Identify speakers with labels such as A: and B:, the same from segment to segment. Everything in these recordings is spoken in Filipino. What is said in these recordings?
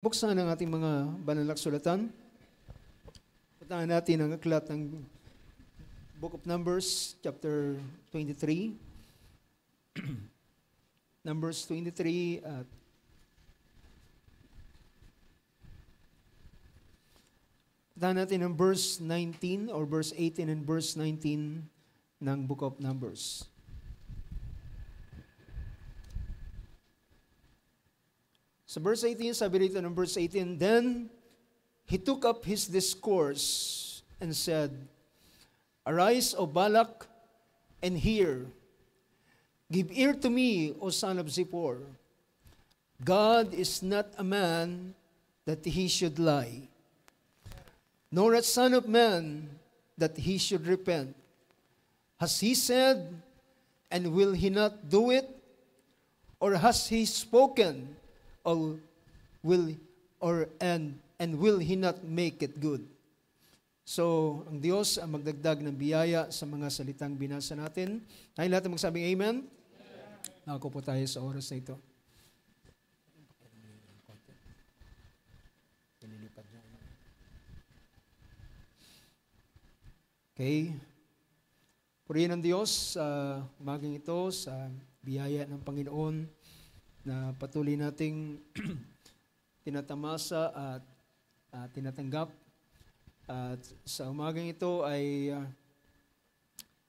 A: Buksan ang ating mga banal na kasulatan. Puntahan natin ang aklat ng Book of Numbers, chapter 23. Numbers 23 at puntahan natin ang verse 19 or verse 18 and verse 19 ng Book of Numbers. Sa verse 18, sabi rito ng verse 18, Then he took up his discourse and said, Arise, O Balak, and hear. Give ear to me, O son of Zippor. God is not a man that he should lie, nor a son of man that he should repent. Has he said, and will he not do it? Or has he spoken, and will he not make it good? So, ang Diyos ang magdagdag ng biyaya sa mga salitang binasa natin. Tayo lahat ang magsabing amen? Ako po tayo sa oras na ito. Okay. Purihin ang Diyos sa umagang ito, sa biyaya ng Panginoon, na patuloy nating tinatamasa at tinatanggap. At sa umagang ito ay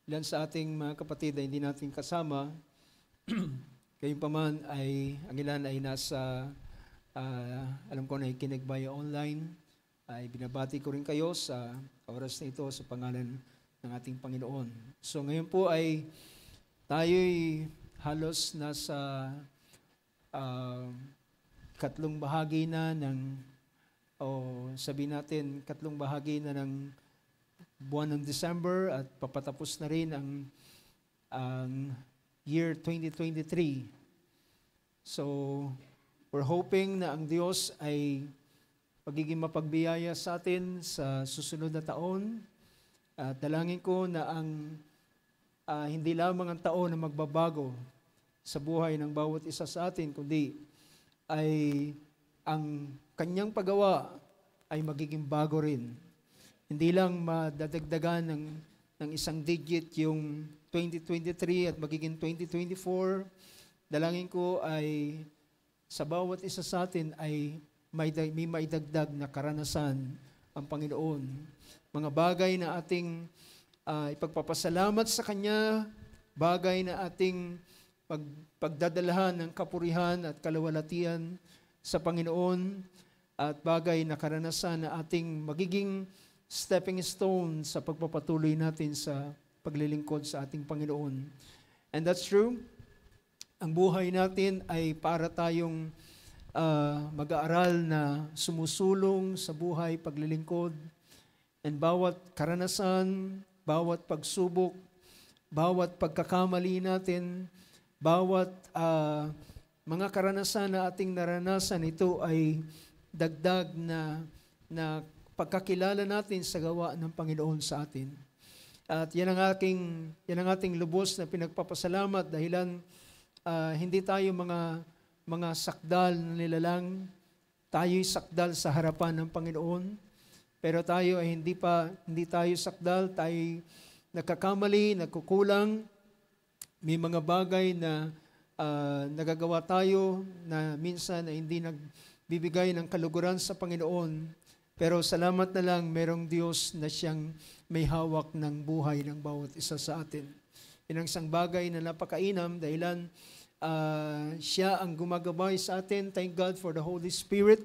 A: ilan sa ating mga kapatid ay hindi natin kasama. Gayunpaman ay ang ilan ay nasa, alam ko na ikinig via online. Ay binabati ko rin kayo sa oras na ito sa pangalan ng ating Panginoon. So ngayon po ay tayo'y halos nasa katlong bahagi na ng, sabihin natin, katlong bahagi na ng buwan ng December at papatapos na rin ang year 2023. So, we're hoping na ang Diyos ay pagiging mapagbiyaya sa atin sa susunod na taon. At dalangin ko na hindi lamang ang taon na magbabago sa buhay ng bawat isa sa atin, kundi ay ang kanyang paggawa ay magiging bago rin. Hindi lang madadagdagan ng isang digit yung 2023 at magiging 2024. Dalangin ko ay sa bawat isa sa atin ay may maidagdag na karanasan ang Panginoon. Mga bagay na ating ipagpapasalamat sa Kanya, bagay na ating pagdadalahan ng kapurihan at kalawalatian sa Panginoon, at bagay na karanasan na ating magiging stepping stone sa pagpapatuloy natin sa paglilingkod sa ating Panginoon. And that's true. Ang buhay natin ay para tayong mag-aaral na sumusulong sa buhay paglilingkod, and bawat karanasan, bawat pagsubok, bawat pagkakamali natin, bawat mga karanasan na ating naranasan, ito ay dagdag na pagkakilala natin sa gawa ng Panginoon sa atin. At yan ang ating lubos na pinagpapasalamat dahilan hindi tayo mga sakdal na nilalang. Tayo'y sakdal sa harapan ng Panginoon. Pero tayo ay hindi tayo sakdal, tayo'y nagkakamali, nagkukulang. May mga bagay na nagagawa tayo na minsan ay hindi nagbibigay ng kaluguran sa Panginoon. Pero salamat na lang, merong Diyos na siyang may hawak ng buhay ng bawat isa sa atin. Yan ang isang bagay na napakainam dahilan siya ang gumagabay sa atin. Thank God for the Holy Spirit.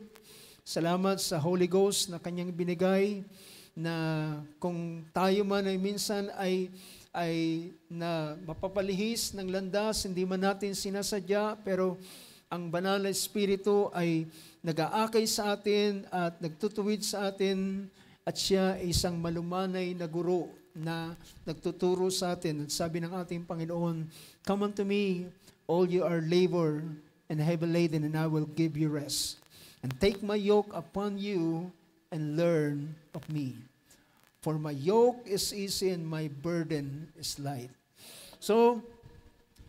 A: Salamat sa Holy Ghost na Kanyang binigay, na kung tayo man ay minsan ay na mapapalihis ng landas, hindi man natin sinasadya, pero ang banal na Espiritu ay nag-aakay sa atin at nagtutuwid sa atin, at siya ay isang malumanay na guro na nagtuturo sa atin. At sabi ng ating Panginoon, Come unto me, all you are labor and heavy laden, and I will give you rest. And take my yoke upon you and learn of me. For my yoke is easy and my burden is light. So,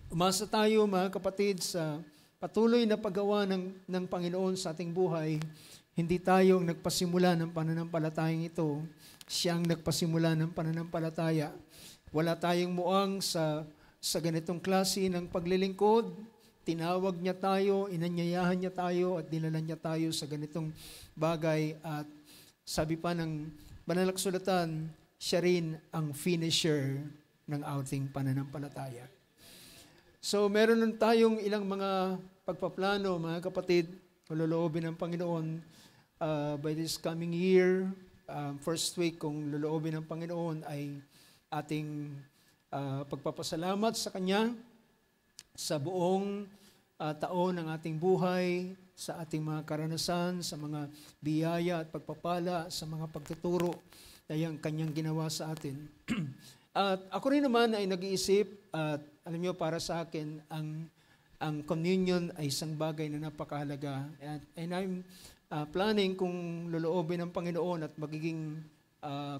A: umasa tayo mga kapatid sa patuloy na paggawa ng Panginoon sa ating buhay, hindi tayong nagpasimula ng pananampalatayang ito. Siyang nagpasimula ng pananampalataya. Wala tayong muang sa ganitong klase ng paglilingkod. Tinawag niya tayo, inanyayahan niya tayo, at dinala niya tayo sa ganitong bagay. At sabi pa ng Banal na Kasulatan, siya rin ang finisher ng ating pananampalataya. So meron nun tayong ilang mga pagpaplano, mga kapatid, loloobin ng Panginoon by this coming year. First week, kung loloobin ng Panginoon, ay ating pagpapasalamat sa Kanya sa buong taon ng ating buhay, sa ating mga karanasan, sa mga biyaya at pagpapala, sa mga pagtuturo na yung Kanyang ginawa sa atin. At ako rin naman ay nag-iisip, at alam niyo, para sa akin, ang communion ay isang bagay na napakahalaga. And I'm planning kung loloobin ng Panginoon at magiging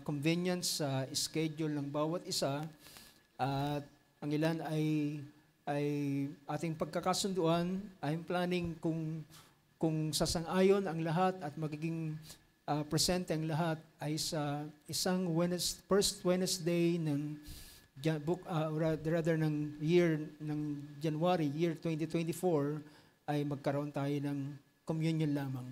A: convenient sa schedule ng bawat isa, at ang ilan ay ating pagkakasunduan. I'm planning kung sasang-ayon ang lahat at magiging presente ang lahat ay sa isang first Wednesday ng ng year ng January, year 2024, ay magkaroon tayo ng communion lamang.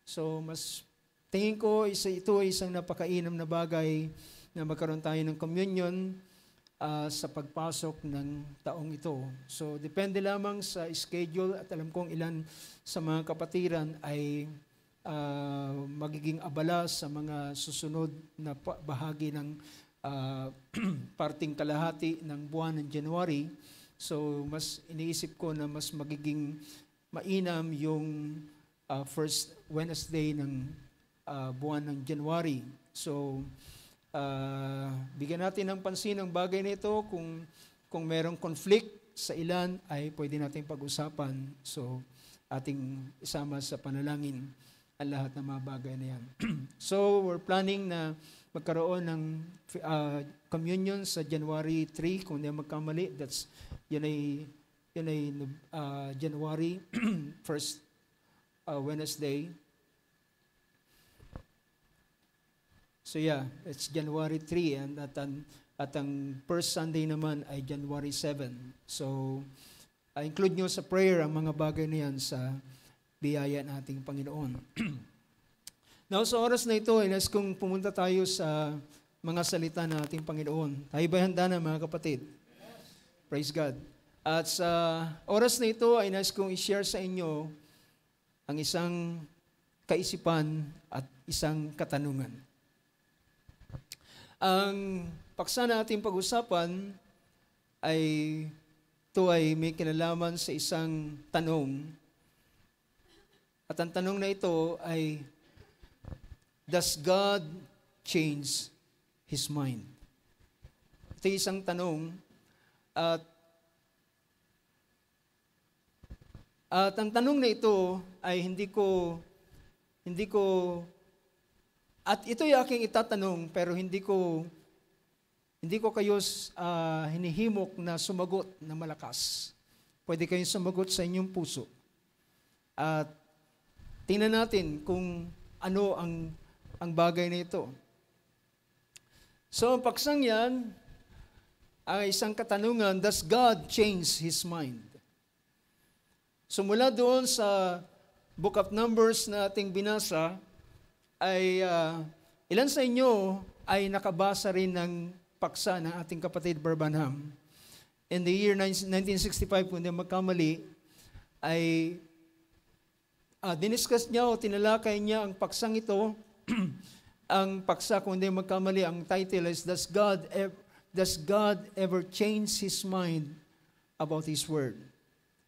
A: So mas tingin ko ito ay isang napakainam na bagay na magkaroon tayo ng communion sa pagpasok ng taong ito. So depende lamang sa schedule, at alam kong ilan sa mga kapatiran ay magiging abala sa mga susunod na bahagi ng parting kalahati ng buwan ng January. So mas iniisip ko na mas magiging mainam yung first Wednesday ng buwan ng January. So bigyan natin ng pansin ang bagay na ito. Kung merong conflict sa ilan, ay pwede natin pag-usapan. So ating isama sa panalangin ang lahat ng mga bagay na yan. So we're planning na magkaroon ng communion sa January 3, kung hindi magkamali. Yun ay January first Wednesday. So yeah, it's January 3, and at ang first Sunday naman ay January 7. So include nyo sa prayer ang mga bagay na yan sa biyaya nating Panginoon. Now, sa oras na ito, inas kung pumunta tayo sa mga salita ng ating Panginoon. Tayo ba handa na, mga kapatid? Praise God. At sa oras na ito, ay nais kong i-share sa inyo ang isang kaisipan at isang katanungan. Ang paksa na ating pag-usapan ay may kinalaman sa isang tanong. At ang tanong na ito ay, does God change His mind? Ito yung isang tanong. At ang tanong na ito ay hindi ko at ito yung aking itatanong, pero hindi ko kayo hinihimok na sumagot na malakas. Pwede kayong sumagot sa inyong puso. At tingnan natin kung ano ang bagay na ito. So, ang paksang yan ay isang katanungan, does God change His mind? So, mula doon sa Book of Numbers na ating binasa, ay ilan sa inyo ay nakabasa rin ng paksa ng ating kapatid Barbanham. In the year 1965, kung hindi magkamali, ay diniscuss niya o tinalakay niya ang paksang ito. Ang paksa, kung hindi magkamali, ang title is, Does God ever change His mind about His Word?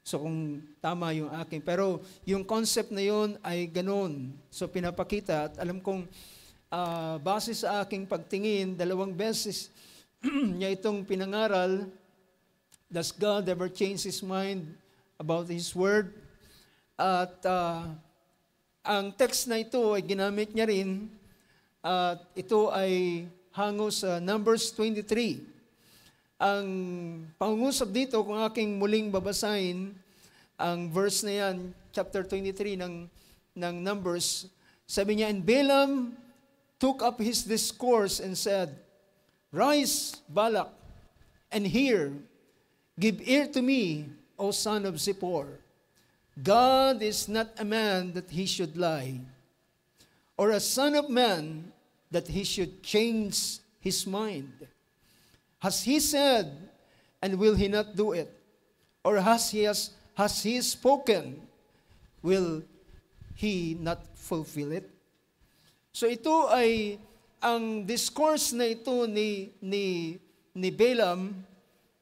A: So kung tama yung akin. Pero yung concept na yun ay ganun. So pinapakita, at alam kong base sa aking pagtingin, 2 beses niya itong pinangaral, Does God ever change His mind about His Word? At ang text na ito ay ginamit niya rin, at ito ay hango sa Numbers 23. Ang pangungusap dito, kung aking muling babasahin, ang verse na yan, chapter 23 ng Numbers, sabi niya, and Balaam took up his discourse and said, Rise, Balak, and hear, give ear to me, O son of Zippor. God is not a man that he should lie, or a son of man that he should change his mind. Has he said, and will he not do it? Or has he spoken, will he not fulfill it? So ito ay ang discourse na ito ni Balaam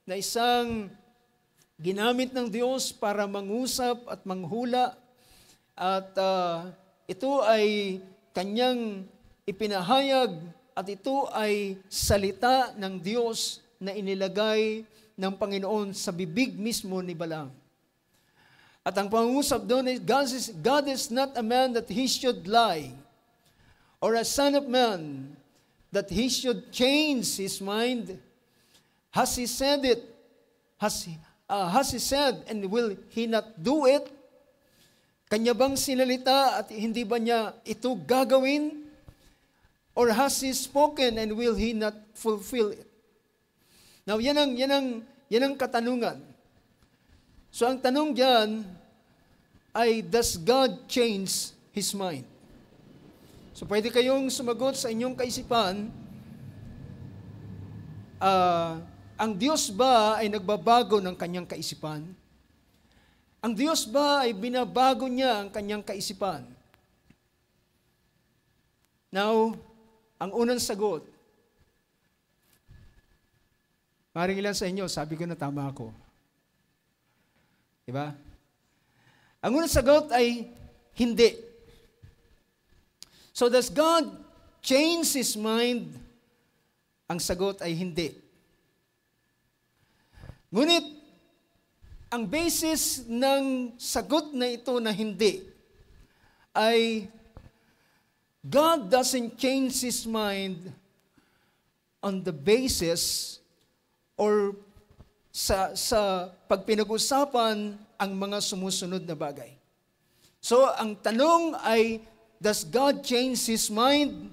A: na isang ginamit ng Diyos para mangusap at manghula, at ito ay kanyang ipinahayag, at ito ay salita ng Diyos na inilagay ng Panginoon sa bibig mismo ni Balaam. At ang pangungusap doon is, God is not a man that he should lie, or a son of man that he should change his mind. Has he said it? Has he said, and will he not do it? Kanya bang sinalita at hindi ba niya ito gagawin? Or has he spoken and will he not fulfill it? Now, yan ang katanungan. So, ang tanong diyan ay, does God change his mind? So, pwede kayong sumagot sa inyong kaisipan, ang Diyos ba ay nagbabago ng kanyang kaisipan? Ang Diyos ba ay binabago niya ang kanyang kaisipan? Now, ang unang sagot, maring ilan sa inyo, sabi ko na tama ako. Diba? Ang unang sagot ay hindi. So does God change his mind? Ang sagot ay hindi. Ngunit, ang basis ng sagot na ito na hindi ay God doesn't change his mind on the basis or sa pag pinag-usapan ang mga sumusunod na bagay. So, ang tanong ay, does God change his mind?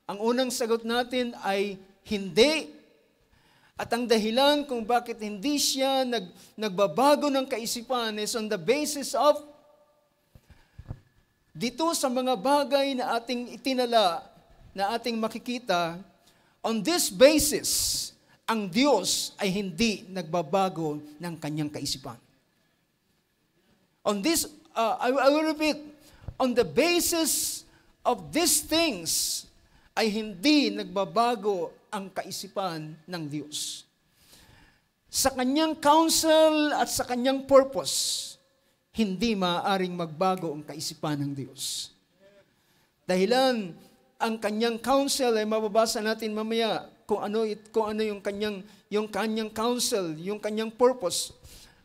A: Ang unang sagot natin ay hindi. At ang dahilan kung bakit hindi siya nagbabago ng kaisipan is on the basis of dito sa mga bagay na ating itinala, na ating makikita, on this basis, ang Diyos ay hindi nagbabago ng kanyang kaisipan. On this, I will repeat, on the basis of these things, ay hindi nagbabago ang kaisipan ng Diyos. Sa kanyang counsel at sa kanyang purpose, hindi maaaring magbago ang kaisipan ng Diyos. Dahilan, ang kanyang counsel ay mababasa natin mamaya kung ano yung kanyang counsel, yung kanyang purpose.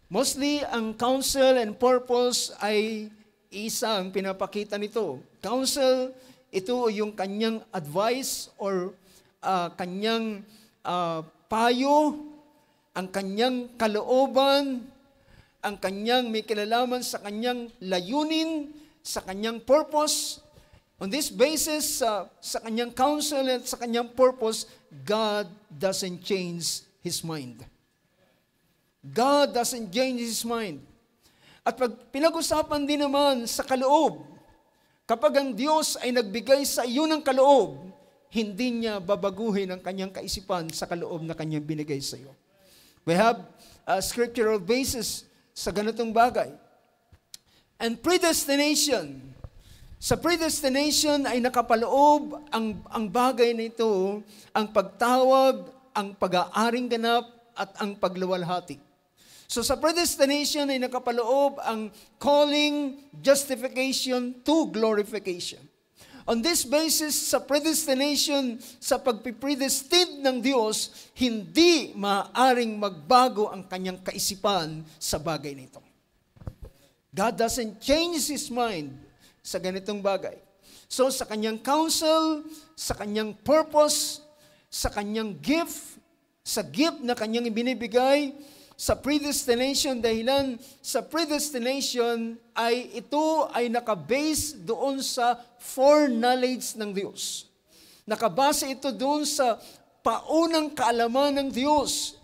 A: Mostly, ang counsel and purpose ay isa ang pinapakita nito. Counsel, ito yung kanyang advice or kanyang payo, ang kanyang kalooban, ang kanyang may kinalaman sa kanyang layunin, sa kanyang purpose. On this basis, sa kanyang counsel at sa kanyang purpose, God doesn't change his mind. God doesn't change his mind. At pag pinag-usapan din naman sa kaloob, kapag ang Diyos ay nagbigay sa iyo ng kaloob, hindi niya babaguhin ang kanyang kaisipan sa kaloob na kanyang binigay sa iyo. We have a scriptural basis sa ganitong bagay. And predestination. Sa predestination ay nakapaloob ang bagay na ito, ang pagtawag, ang pag-aaring ganap, at ang pagluwalhati. So sa predestination ay nakapaloob ang calling, justification to glorification. On this basis, sa predestination, sa pagpipredestined ng Diyos, hindi maaaring magbago ang kanyang kaisipan sa bagay nito. God doesn't change his mind sa ganitong bagay. So sa kanyang counsel, sa kanyang purpose, sa kanyang gift, sa gift na kanyang ibinibigay, sa predestination, dahilan sa predestination ay ito ay nakabase doon sa foreknowledge ng Diyos. Nakabase ito doon sa paunang kaalaman ng Diyos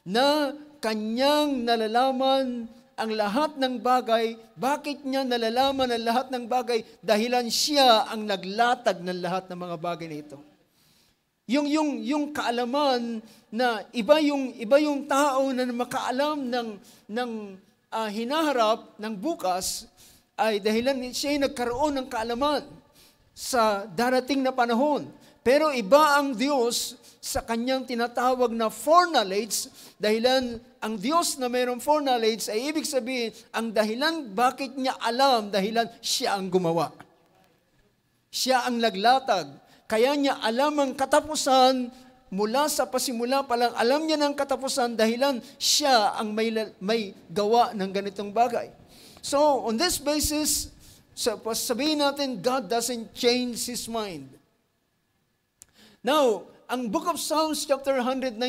A: na kanyang nalalaman ang lahat ng bagay. Bakit niya nalalaman ang lahat ng bagay? Dahilan siya ang naglatag ng lahat ng mga bagay na ito. Yung kaalaman na iba yung tao na makaalam ng hinaharap ng bukas ay dahilan siya ay nagkaroon ng kaalaman sa darating na panahon. Pero iba ang Diyos sa kanyang tinatawag na foreknowledge, dahilan ang Diyos na mayroong foreknowledge ay ibig sabihin, ang dahilan bakit niya alam, dahilan siya ang gumawa. Siya ang naglatag. Kaya niya alam ang katapusan, mula sa pasimula pa lang, alam niya ng katapusan dahilan siya ang may gawa ng ganitong bagay. So, on this basis, sabihin natin, God doesn't change His mind. Now, ang Book of Psalms chapter 119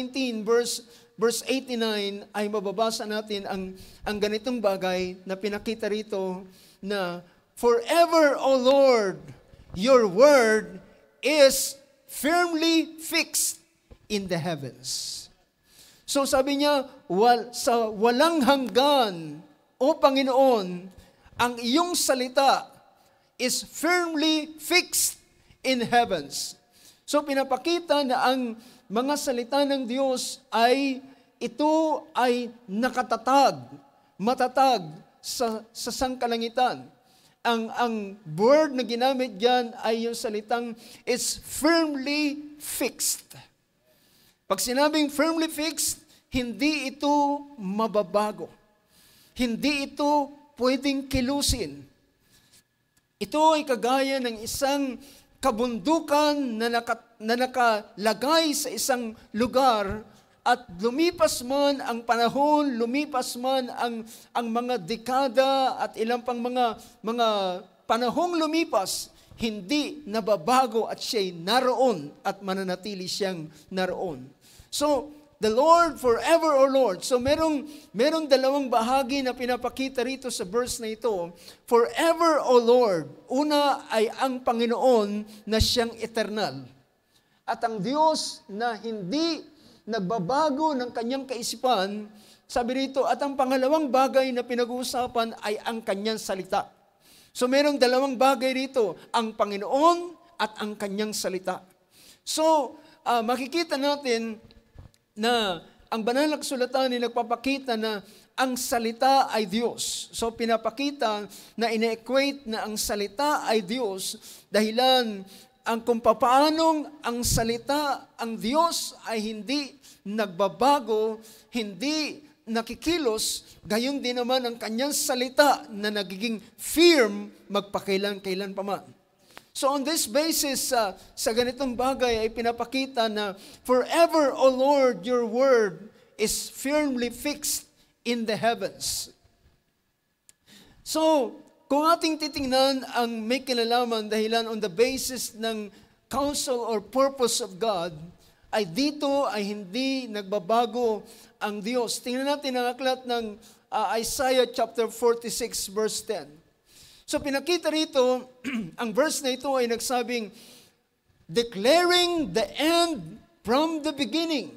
A: verse 89 ay mababasa natin ang ganitong bagay na pinakita rito na, forever, O Lord, your word is firmly fixed in the heavens. So sabi niya, sa walang hanggan, O Panginoon, ang iyong salita is firmly fixed in heavens. So pinapakita na ang mga salita ng Diyos ito ay nakatatag, matatag sa sangkalangitan. Ang word na ginamit diyan ay yung salitang is firmly fixed. Pag sinabing firmly fixed, hindi ito mababago. Hindi ito pwedeng kilusin. Ito ay kagaya ng isang kabundukan na nakalagay sa isang lugar at lumipas man ang panahon, lumipas man ang mga dekada at ilang pang mga panahong lumipas, hindi nababago at siya'y naroon at mananatili siyang naroon. So, the Lord, forever, O Lord. So, merong dalawang bahagi na pinapakita rito sa verse na ito. Forever, O Lord. Una ay ang Panginoon na siyang eternal. At ang Diyos na hindi nagbabago ng kanyang kaisipan, sabi rito, at ang pangalawang bagay na pinag-uusapan ay ang kanyang salita. So, merong dalawang bagay rito, ang Panginoon at ang kanyang salita. So, makikita natin na ang banal na kasulatan ay nagpapakita na ang salita ay Diyos. So, pinapakita na ina-equate na ang salita ay Diyos dahilan ang kung paanong ang salita, ang Diyos ay hindi nagbabago, hindi nakikilos, gayon din naman ang kanyang salita na nagiging firm magpakailan-kailan pa man. So on this basis, sa ganitong bagay ay pinapakita na forever, O Lord, your word is firmly fixed in the heavens. So, kung ating titingnan ang may kinalaman dahilan on the basis ng counsel or purpose of God, ay dito ay hindi nagbabago ang Diyos. Tingnan natin ang aklat ng Isaiah chapter 46 verse 10. So pinakita rito, ang verse na ito ay nagsabing, declaring the end from the beginning.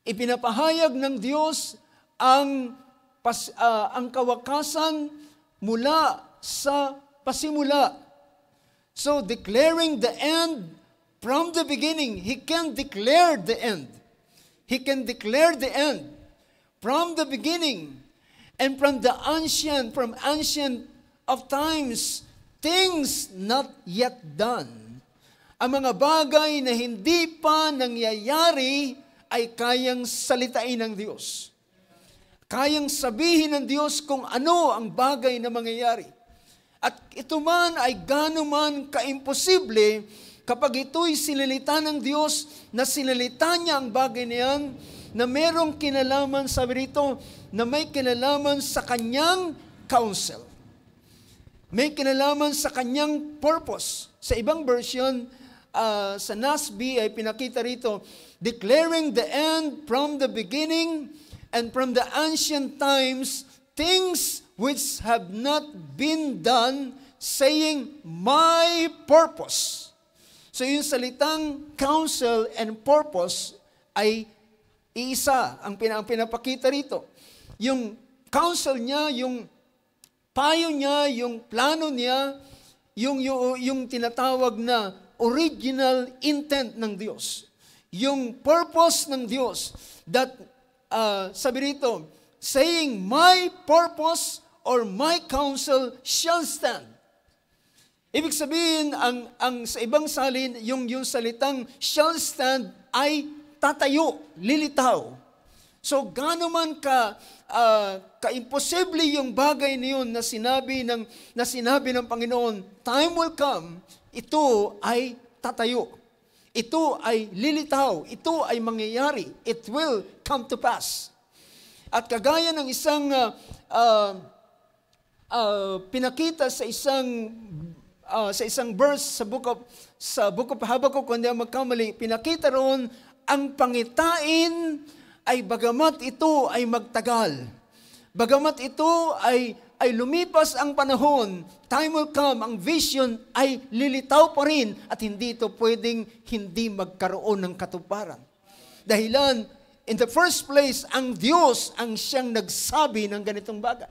A: Ipinapahayag ng Diyos ang kawakasan mula sa pasimula. So, declaring the end from the beginning, He can declare the end. He can declare the end from the beginning and from ancient of times, things not yet done. Ang mga bagay na hindi pa nangyayari ay kayang salitain ng Diyos. Kayang sabihin ng Diyos kung ano ang bagay na mangyayari. At ito man ay gano'n man kaimposible kapag ito'y sinalita ng Diyos na sinalita niya ang bagay na yan na merong kinalaman, sabi rito, na may kinalaman sa kanyang counsel. May kinalaman sa kanyang purpose. Sa ibang version, sa NASB ay pinakita rito, declaring the end from the beginning and from the ancient times, things which have not been done, saying, my purpose. So yung salitang counsel and purpose ay iisa ang pinapakita rito. Yung counsel niya, yung payo niya, yung plano niya, yung tinatawag na original intent ng Diyos. Yung purpose ng Diyos that, sabi rito, saying, my purpose or my counsel shall stand. Ibig sabihin, ang sa ibang salin, yung salitang shall stand ay tatayo, lilitaw. So, gaano man ka-imposible yung bagay na yun na sinabi ng Panginoon, time will come, ito ay tatayo. Ito ay lilitaw. Ito ay mangyayari. It will come to pass. At kagaya ng isang pinakita sa isang verse sa book of Habakkuk, kung hindi ako magkamali, pinakita roon, ang pangitain ay bagamat ito ay magtagal. Bagamat ito ay lumipas ang panahon, time will come, ang vision ay lilitaw pa rin at hindi ito pwedeng hindi magkaroon ng katuparan. Dahilan, in the first place, ang Diyos ang siyang nagsabi ng ganitong bagay.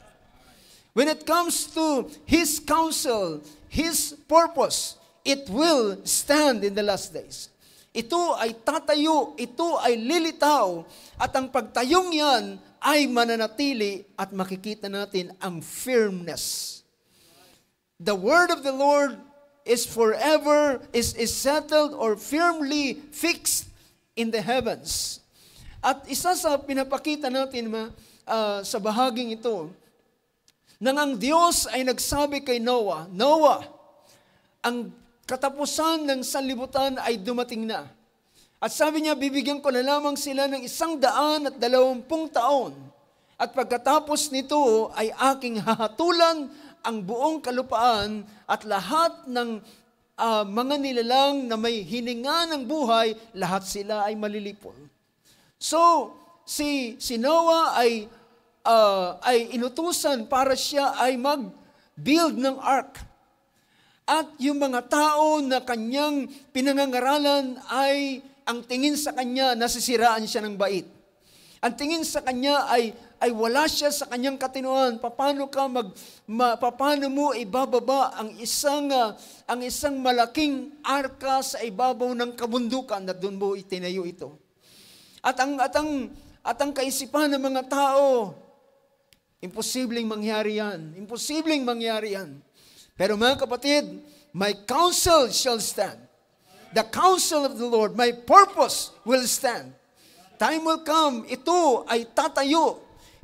A: When it comes to His counsel, His purpose, it will stand in the last days. Ito ay tatayo, ito ay lilitaw, at ang pagtayong yan ay mananatili at makikita natin ang firmness. The word of the Lord is forever, is settled or firmly fixed in the heavens. At isa sa pinapakita natin sa bahaging ito, nang ang Diyos ay nagsabi kay Noah, Noah, ang katapusan ng sanlibutan ay dumating na. At sabi niya, bibigyan ko na lamang sila ng 120 taon. At pagkatapos nito ay aking hahatulan ang buong kalupaan at lahat ng mga nilalang na may hininga ng buhay, lahat sila ay malilipol. So, si Noah ay inutusan para siya ay mag-build ng ark. At yung mga tao na kanyang pinangangaralan ay ang tingin sa kanya, nasisiraan siya ng bait. Ang tingin sa kanya ay wala siya sa kanyang katinuan. Paano mo ibababa ang isang malaking arka sa ibabaw ng kabundukan na doon mo itinayo ito? At ang kaisipan ng mga tao, imposibleng mangyari yan. Imposibleng mangyari yan. Pero mga kapatid, my counsel shall stand. The counsel of the Lord, my purpose will stand. Time will come, ito ay tatayo.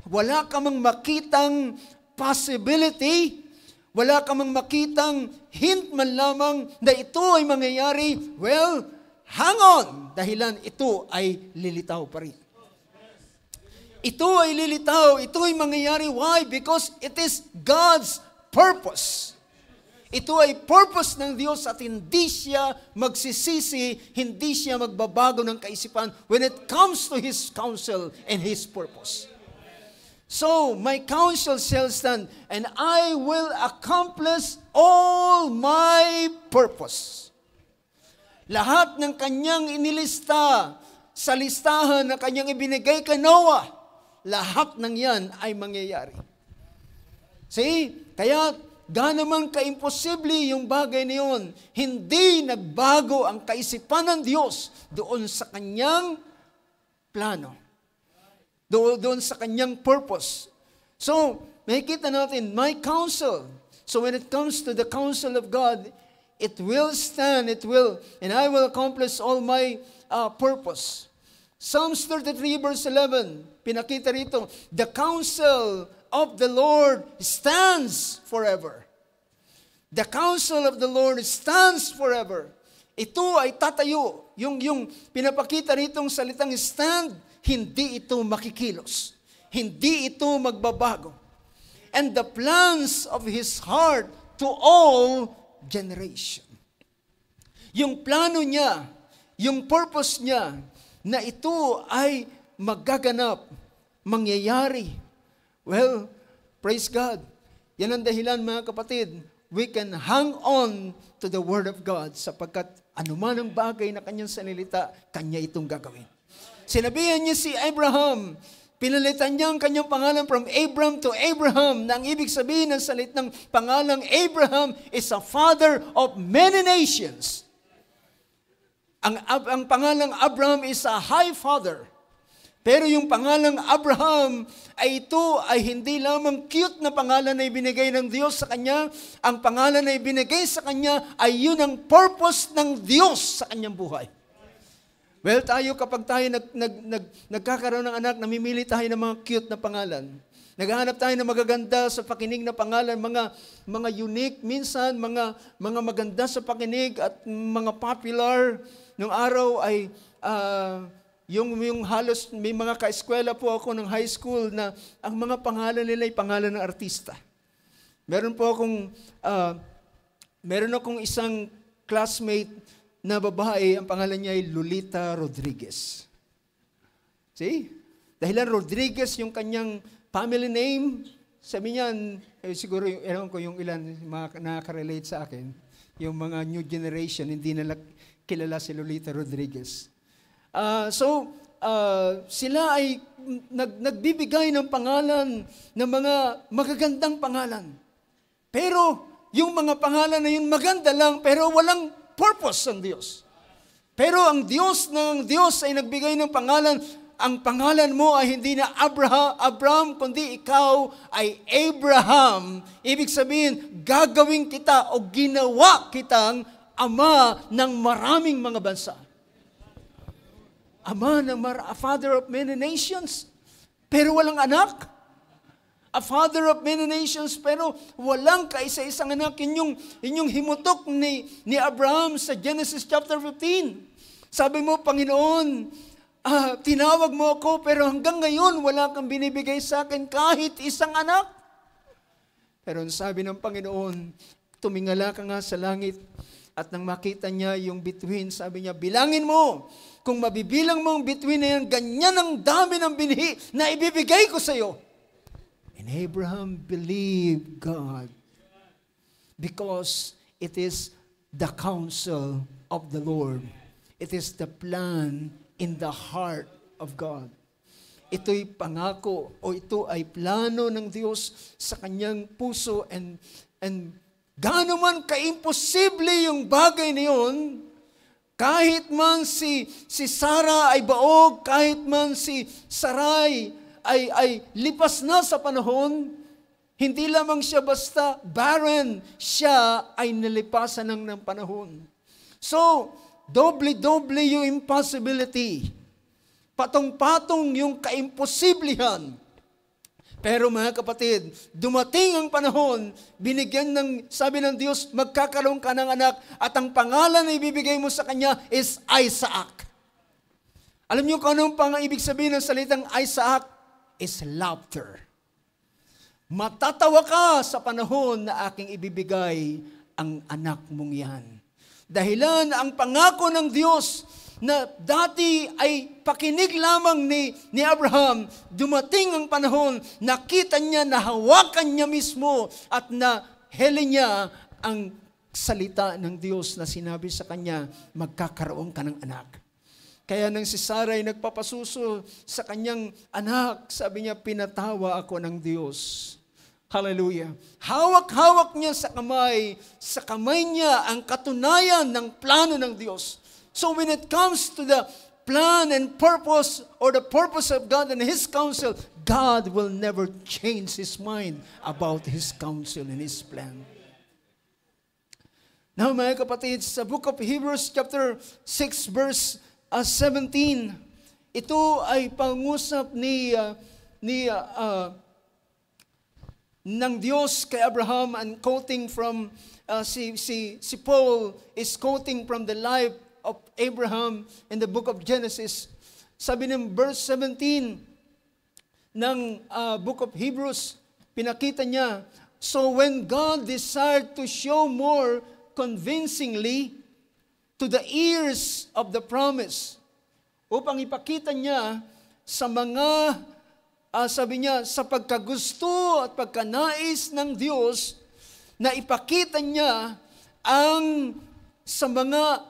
A: Wala ka mang makitang possibility, wala ka mang makitang hint man lamang na ito ay mangyayari. Well, hang on, dahilan ito ay lilitaw pa rin. Ito ay lilitaw, ito ay mangyayari. Why? Because it is God's purpose. Ito ay purpose ng Diyos at hindi siya magsisisi, hindi siya magbabago ng kaisipan when it comes to His counsel and His purpose. So, my counsel shall stand and I will accomplish all my purpose. Lahat ng kanyang inilista sa listahan na kanyang ibinigay kay Noah, lahat ng yan ay mangyayari. See? Kaya, gaano man ka-imposible yung bagay na yun, hindi nagbago ang kaisipan ng Diyos doon sa kanyang plano. Doon sa kanyang purpose. So, makikita natin, my counsel. So when it comes to the counsel of God, it will stand, and I will accomplish all my purpose. Psalms 33 verse 11, pinakita rito, the counsel of the Lord stands forever. The counsel of the Lord stands forever. Ito ay tatayo. Yung pinapakita ritong salitang stand, hindi ito makikilos. Hindi ito magbabago. And the plans of His heart to all generation. Yung plano niya, yung purpose niya, na ito ay magaganap mangyayari. Well, praise God. Yan ang dahilan, mga kapatid. We can hang on to the Word of God sapagkat anuman ang bagay na kanyang salita, kanya itong gagawin. Sinabihan niya si Abraham, pinalitan niya ang kanyang pangalan from Abram to Abraham, na ang ibig sabihin ng salitang pangalang Abraham is a father of many nations. Ang pangalang Abraham is a high father. Pero yung pangalang Abraham ay ito ay hindi lamang cute na pangalan na ibinigay ng Diyos sa kanya. Ang pangalan na ibinigay sa kanya ay yun ang purpose ng Diyos sa kanyang buhay. Well, tayo kapag tayo nagkakaroon ng anak, namimili tayo ng mga cute na pangalan. Naghahanap tayo ng magaganda sa pakinig na pangalan, mga unique, minsan mga maganda sa pakinig at mga popular. Nung araw ay yung halos may mga ka-eskwela po ako ng high school na ang mga pangalan nila ay pangalan ng artista. Meron akong isang classmate na babae, ang pangalan niya ay Lolita Rodriguez. See? Dahilan Rodriguez yung kanyang family name, sabi niya, siguro ewan ko yung ilan nakaka-relate sa akin, yung mga new generation, hindi nila kilala si Lolita Rodriguez. Sila ay nagbibigay ng pangalan, ng mga magagandang pangalan. Pero, yung mga pangalan na yun maganda lang, pero walang purpose ang Diyos. Pero ang Diyos ay nagbigay ng pangalan, ang pangalan mo ay hindi na Abraham, kundi ikaw ay Abraham. Ibig sabihin, gagawin kita o ginawa kitang ama ng maraming mga bansa. A father of many nations, pero walang anak. A father of many nations, pero walang kaisa-isang anak. Yun yung himutok ni Abraham sa Genesis chapter 15. Sabi mo, Panginoon, tinawag mo ako, pero hanggang ngayon, wala kang binibigay sa akin kahit isang anak. Pero sabi ng Panginoon, tumingala ka nga sa langit, at nang makita niya yung bituin, sabi niya, bilangin mo. Kung mabibilang mo ang bituin na yan, ganyan ang dami ng binhi na ibibigay ko sa iyo. And Abraham believed God because it is the counsel of the Lord. It is the plan in the heart of God. Ito'y pangako o ito ay plano ng Diyos sa kanyang puso and gaano man ka-imposible yung bagay na yun, kahit man si Sarah ay baog, kahit man si Sarai ay lipas na sa panahon, hindi lamang siya basta barren, siya ay nalipasan ng panahon. So, doble-doble yung impossibility. Patong-patong yung kaimposiblihan. Pero mga kapatid, dumating ang panahon, binigyan sabi ng Diyos, magkakaroon ka ng anak at ang pangalan na ibibigay mo sa kanya is Isaac. Alam niyo kung anong ibig sabihin ng salitang Isaac? Is laughter. Matatawa ka sa panahon na aking ibibigay ang anak mong yan. Dahilan ang pangako ng Diyos na dati ay pakinig lamang ni Abraham, dumating ang panahon, nakita niya, nahawakan niya mismo at naheli niya ang salita ng Diyos na sinabi sa kanya, magkakaroon ka ng anak. Kaya nang si Sarah ay nagpapasuso sa kanyang anak, sabi niya, pinatawa ako ng Diyos. Hallelujah. Hawak-hawak niya sa kamay niya ang katunayan ng plano ng Diyos. So when it comes to the plan and purpose or the purpose of God and His counsel, God will never change His mind about His counsel and His plan. Now mga kapatid, sa book of Hebrews chapter 6 verse 17, ito ay pangusap ng Diyos kay Abraham, and quoting from si Paul is quoting from the life of Abraham in the book of Genesis. Sabi ng verse 17 ng book of Hebrews, pinakita niya, so when God desired to show more convincingly to the heirs of the promise, upang ipakita niya sa mga sabi niya, sa pagkagusto at pagkanais ng Diyos na ipakita niya ang sa mga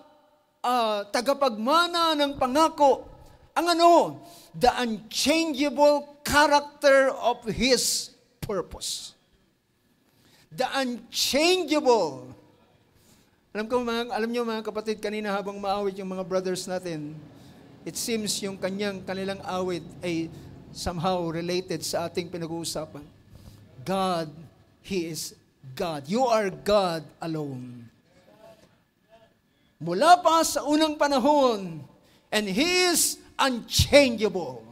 A: tagapagmana ng pangako, ang ano? The unchangeable character of His purpose. The unchangeable. Alam niyo mga kapatid, kanina habang maawit yung mga brothers natin, it seems yung kanilang awit ay somehow related sa ating pinag-uusapan. God, He is God. You are God alone. Mula pa sa unang panahon, and He is unchangeable.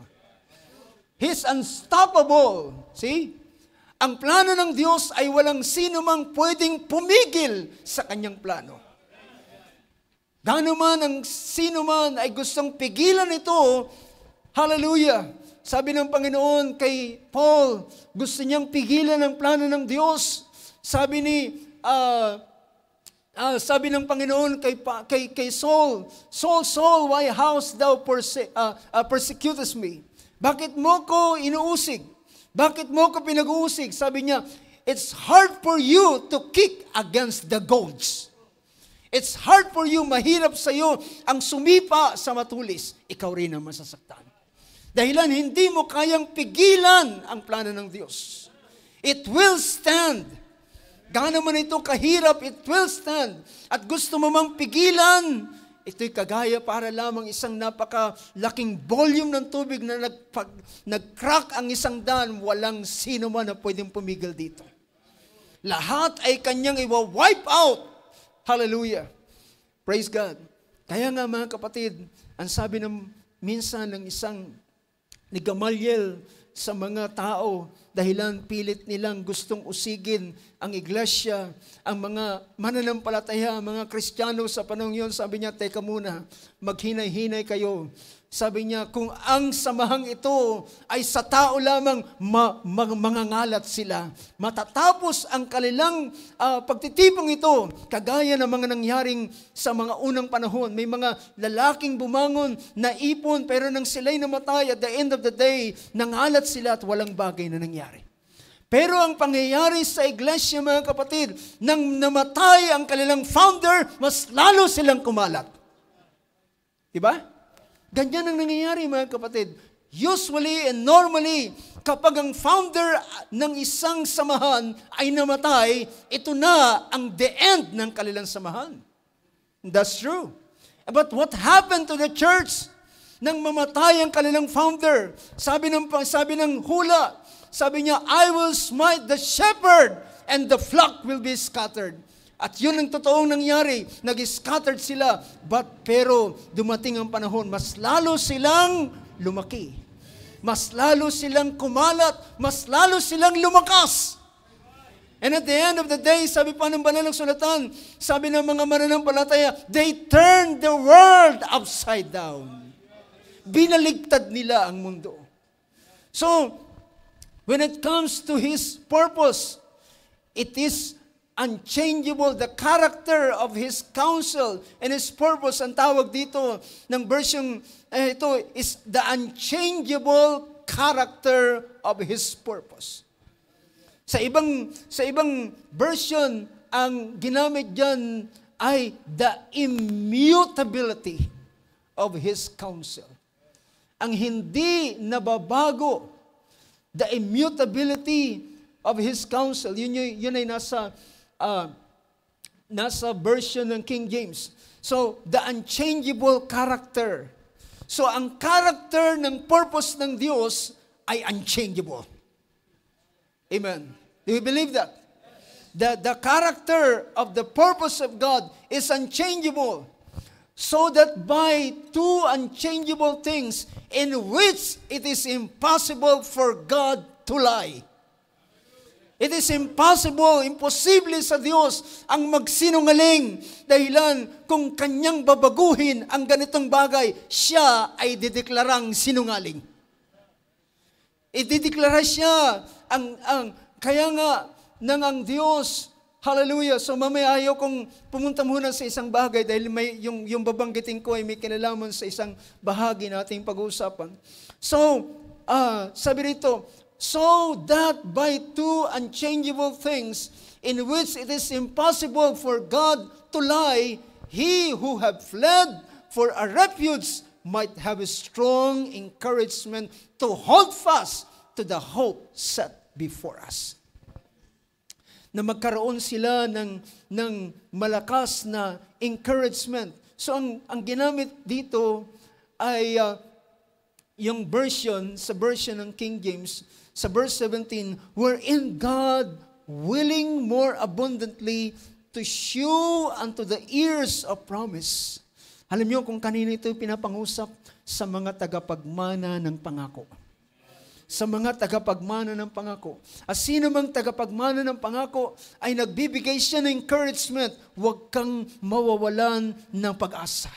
A: He's unstoppable. See? Ang plano ng Diyos ay walang sino mang pwedeng pumigil sa Kanyang plano. Gaano man ang sino man ay gustong pigilan ito, hallelujah. Sabi ng Panginoon kay Paul, gusto niyang pigilan ang plano ng Diyos. Sabi ng Panginoon kay Saul, Saul, why hast thou persecutest me? Bakit mo ko inuusig? Bakit mo ko pinag-uusig? Sabi niya, it's hard for you to kick against the goads. It's hard for you, mahirap sa iyo ang sumipa sa matulis. Ikaw rin ang masasaktan. Dahilan hindi mo kayang pigilan ang plano ng Diyos. It will stand. Gaano man ito kahirap, it will stand. At gusto mo mang pigilan, ito'y kagaya para lamang isang napakalaking volume ng tubig na nag-crack ang isang dam, walang sino man na pwedeng pumigil dito. Lahat ay kanyang iwa-wipe out. Hallelujah. Praise God. Kaya nga mga kapatid, ang sabi minsan ng isang ni Gamaliel sa mga tao, dahilan pilit nilang gustong usigin ang iglesia, ang mga mananampalataya, mga Kristiyano sa panahon yun, sabi niya, teka muna, maghinay-hinay kayo. Sabi niya, kung ang samahang ito ay sa tao lamang, mangangalat sila. Matatapos ang kanilang pagtitipong ito, kagaya ng mga nangyaring sa mga unang panahon. May mga lalaking bumangon na ipon, pero nang sila'y namatay, at the end of the day, nangalat sila at walang bagay na nangyari. Pero ang pangyayari sa iglesia, mga kapatid, nang namatay ang kanilang founder, mas lalo silang kumalat. Diba? Ganyan ang nangyayari, mga kapatid. Usually and normally, kapag ang founder ng isang samahan ay namatay, ito na ang the end ng kanilang samahan. That's true. But what happened to the church nang mamatay ang kanilang founder? Sabi ng hula, sabi niya, I will smite the shepherd and the flock will be scattered. At yun ang totoong nangyari, nag-scattered sila, pero dumating ang panahon, mas lalo silang lumaki. Mas lalo silang kumalat, mas lalo silang lumakas. And at the end of the day, sabi pa ng banal ng sulatan, sabi ng mga mananampalataya, they turned the world upside down. Binaligtad nila ang mundo. So, when it comes to His purpose, it is unchangeable, the character of His counsel and His purpose. Ang tawag dito ng version ito is the unchangeable character of His purpose. Sa ibang version, ang ginamit diyan ay the immutability of His counsel. Ang hindi nababago, the immutability of His counsel. Yun ay nasa version ng King James. So, the unchangeable character. So, ang character ng purpose ng Diyos ay unchangeable. Amen. Do you believe that? The character of the purpose of God is unchangeable. So that by two unchangeable things in which it is impossible for God to lie. It is impossible, imposible sa Diyos ang magsinungaling dahilan kung Kanyang babaguhin ang ganitong bagay, Siya ay dideklarang sinungaling. Idideklara Siya kaya nga nang ang Diyos, hallelujah. So mamaya ayaw kong pumunta muna sa isang bagay dahil yung babanggitin ko ay may kinalaman sa isang bahagi na ating pag-uusapan. So, sabi rito, so that by two unchangeable things in which it is impossible for God to lie, he who have fled for a refuge might have a strong encouragement to hold fast to the hope set before us. Na magkaroon sila ng malakas na encouragement. So ang ginamit dito ay yung sa version ng King James, sa verse 17, wherein God, willing more abundantly to shew unto the ears of promise. Alam niyo kung kanino ito pinapangusap? Sa mga tagapagmana ng pangako. Sa mga tagapagmana ng pangako. At sino mang tagapagmana ng pangako ay nagbibigay siya ng encouragement, huwag kang mawawalan ng pag-asa.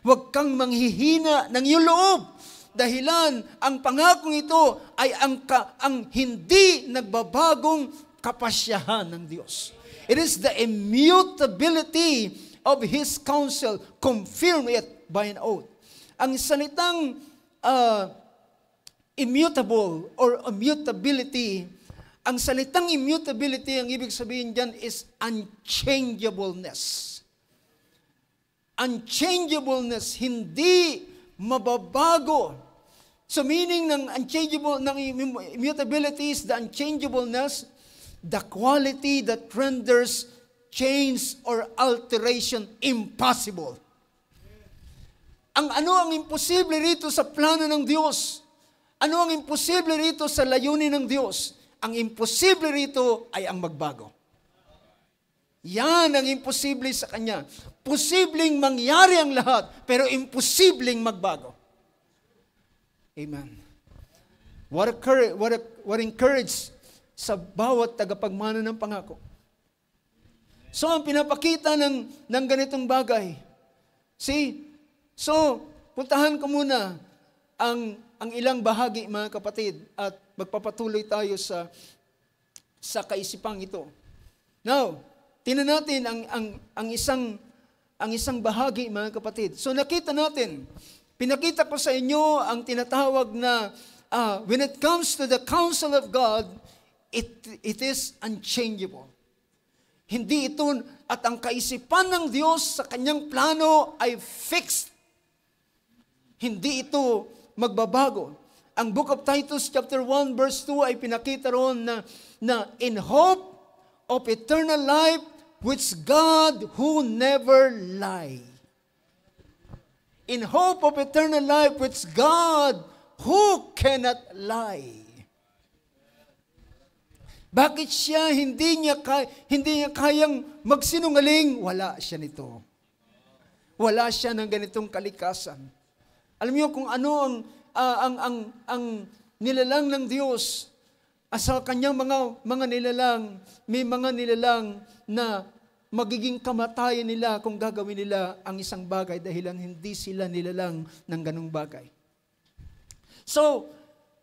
A: Huwag kang manghihina ng iyong loob. Dahilan, ang pangakong ito ay ang hindi nagbabagong kapasyahan ng Diyos. It is the immutability of His counsel. Confirm it by an oath. Ang salitang immutable or immutability, ang salitang immutability, ang ibig sabihin dyan is unchangeableness. Unchangeableness, hindi mababago. So meaning ng immutability is the unchangeableness, the quality that renders change or alteration impossible. Ang imposible rito sa plano ng Diyos? Ano ang imposible rito sa layunin ng Diyos? Ang imposible rito ay ang magbago. Yan ang imposible sa Kanya. Posibleng mangyari ang lahat, pero imposibleng magbago. Amen. What encourage sa bawat tagapagmana ng pangako. So, ang pinapakita ng ganitong bagay. So, puntahan ko muna ang ilang bahagi, mga kapatid, at magpapatuloy tayo sa kaisipang ito. Now, tingnan natin ang isang bahagi, mga kapatid. So, nakita natin, pinakita ko sa inyo ang tinatawag na, when it comes to the counsel of God, it is unchangeable. Hindi ito, at ang kaisipan ng Diyos sa kanyang plano ay fixed. Hindi ito magbabago. Ang Book of Titus chapter 1 verse 2 ay pinakita roon na in hope of eternal life which God who never lie. In hope of eternal life which God who cannot lie. Bakit siya hindi niya kayang magsinungaling? Wala siya nito. Wala siya ng ganitong kalikasan. Alam niyo kung ano ang nilalang ng Diyos sa kanyang mga nilalang, may mga nilalang na magiging kamatayan nila kung gagawin nila ang isang bagay dahilan hindi sila nilalang ng ganung bagay. So,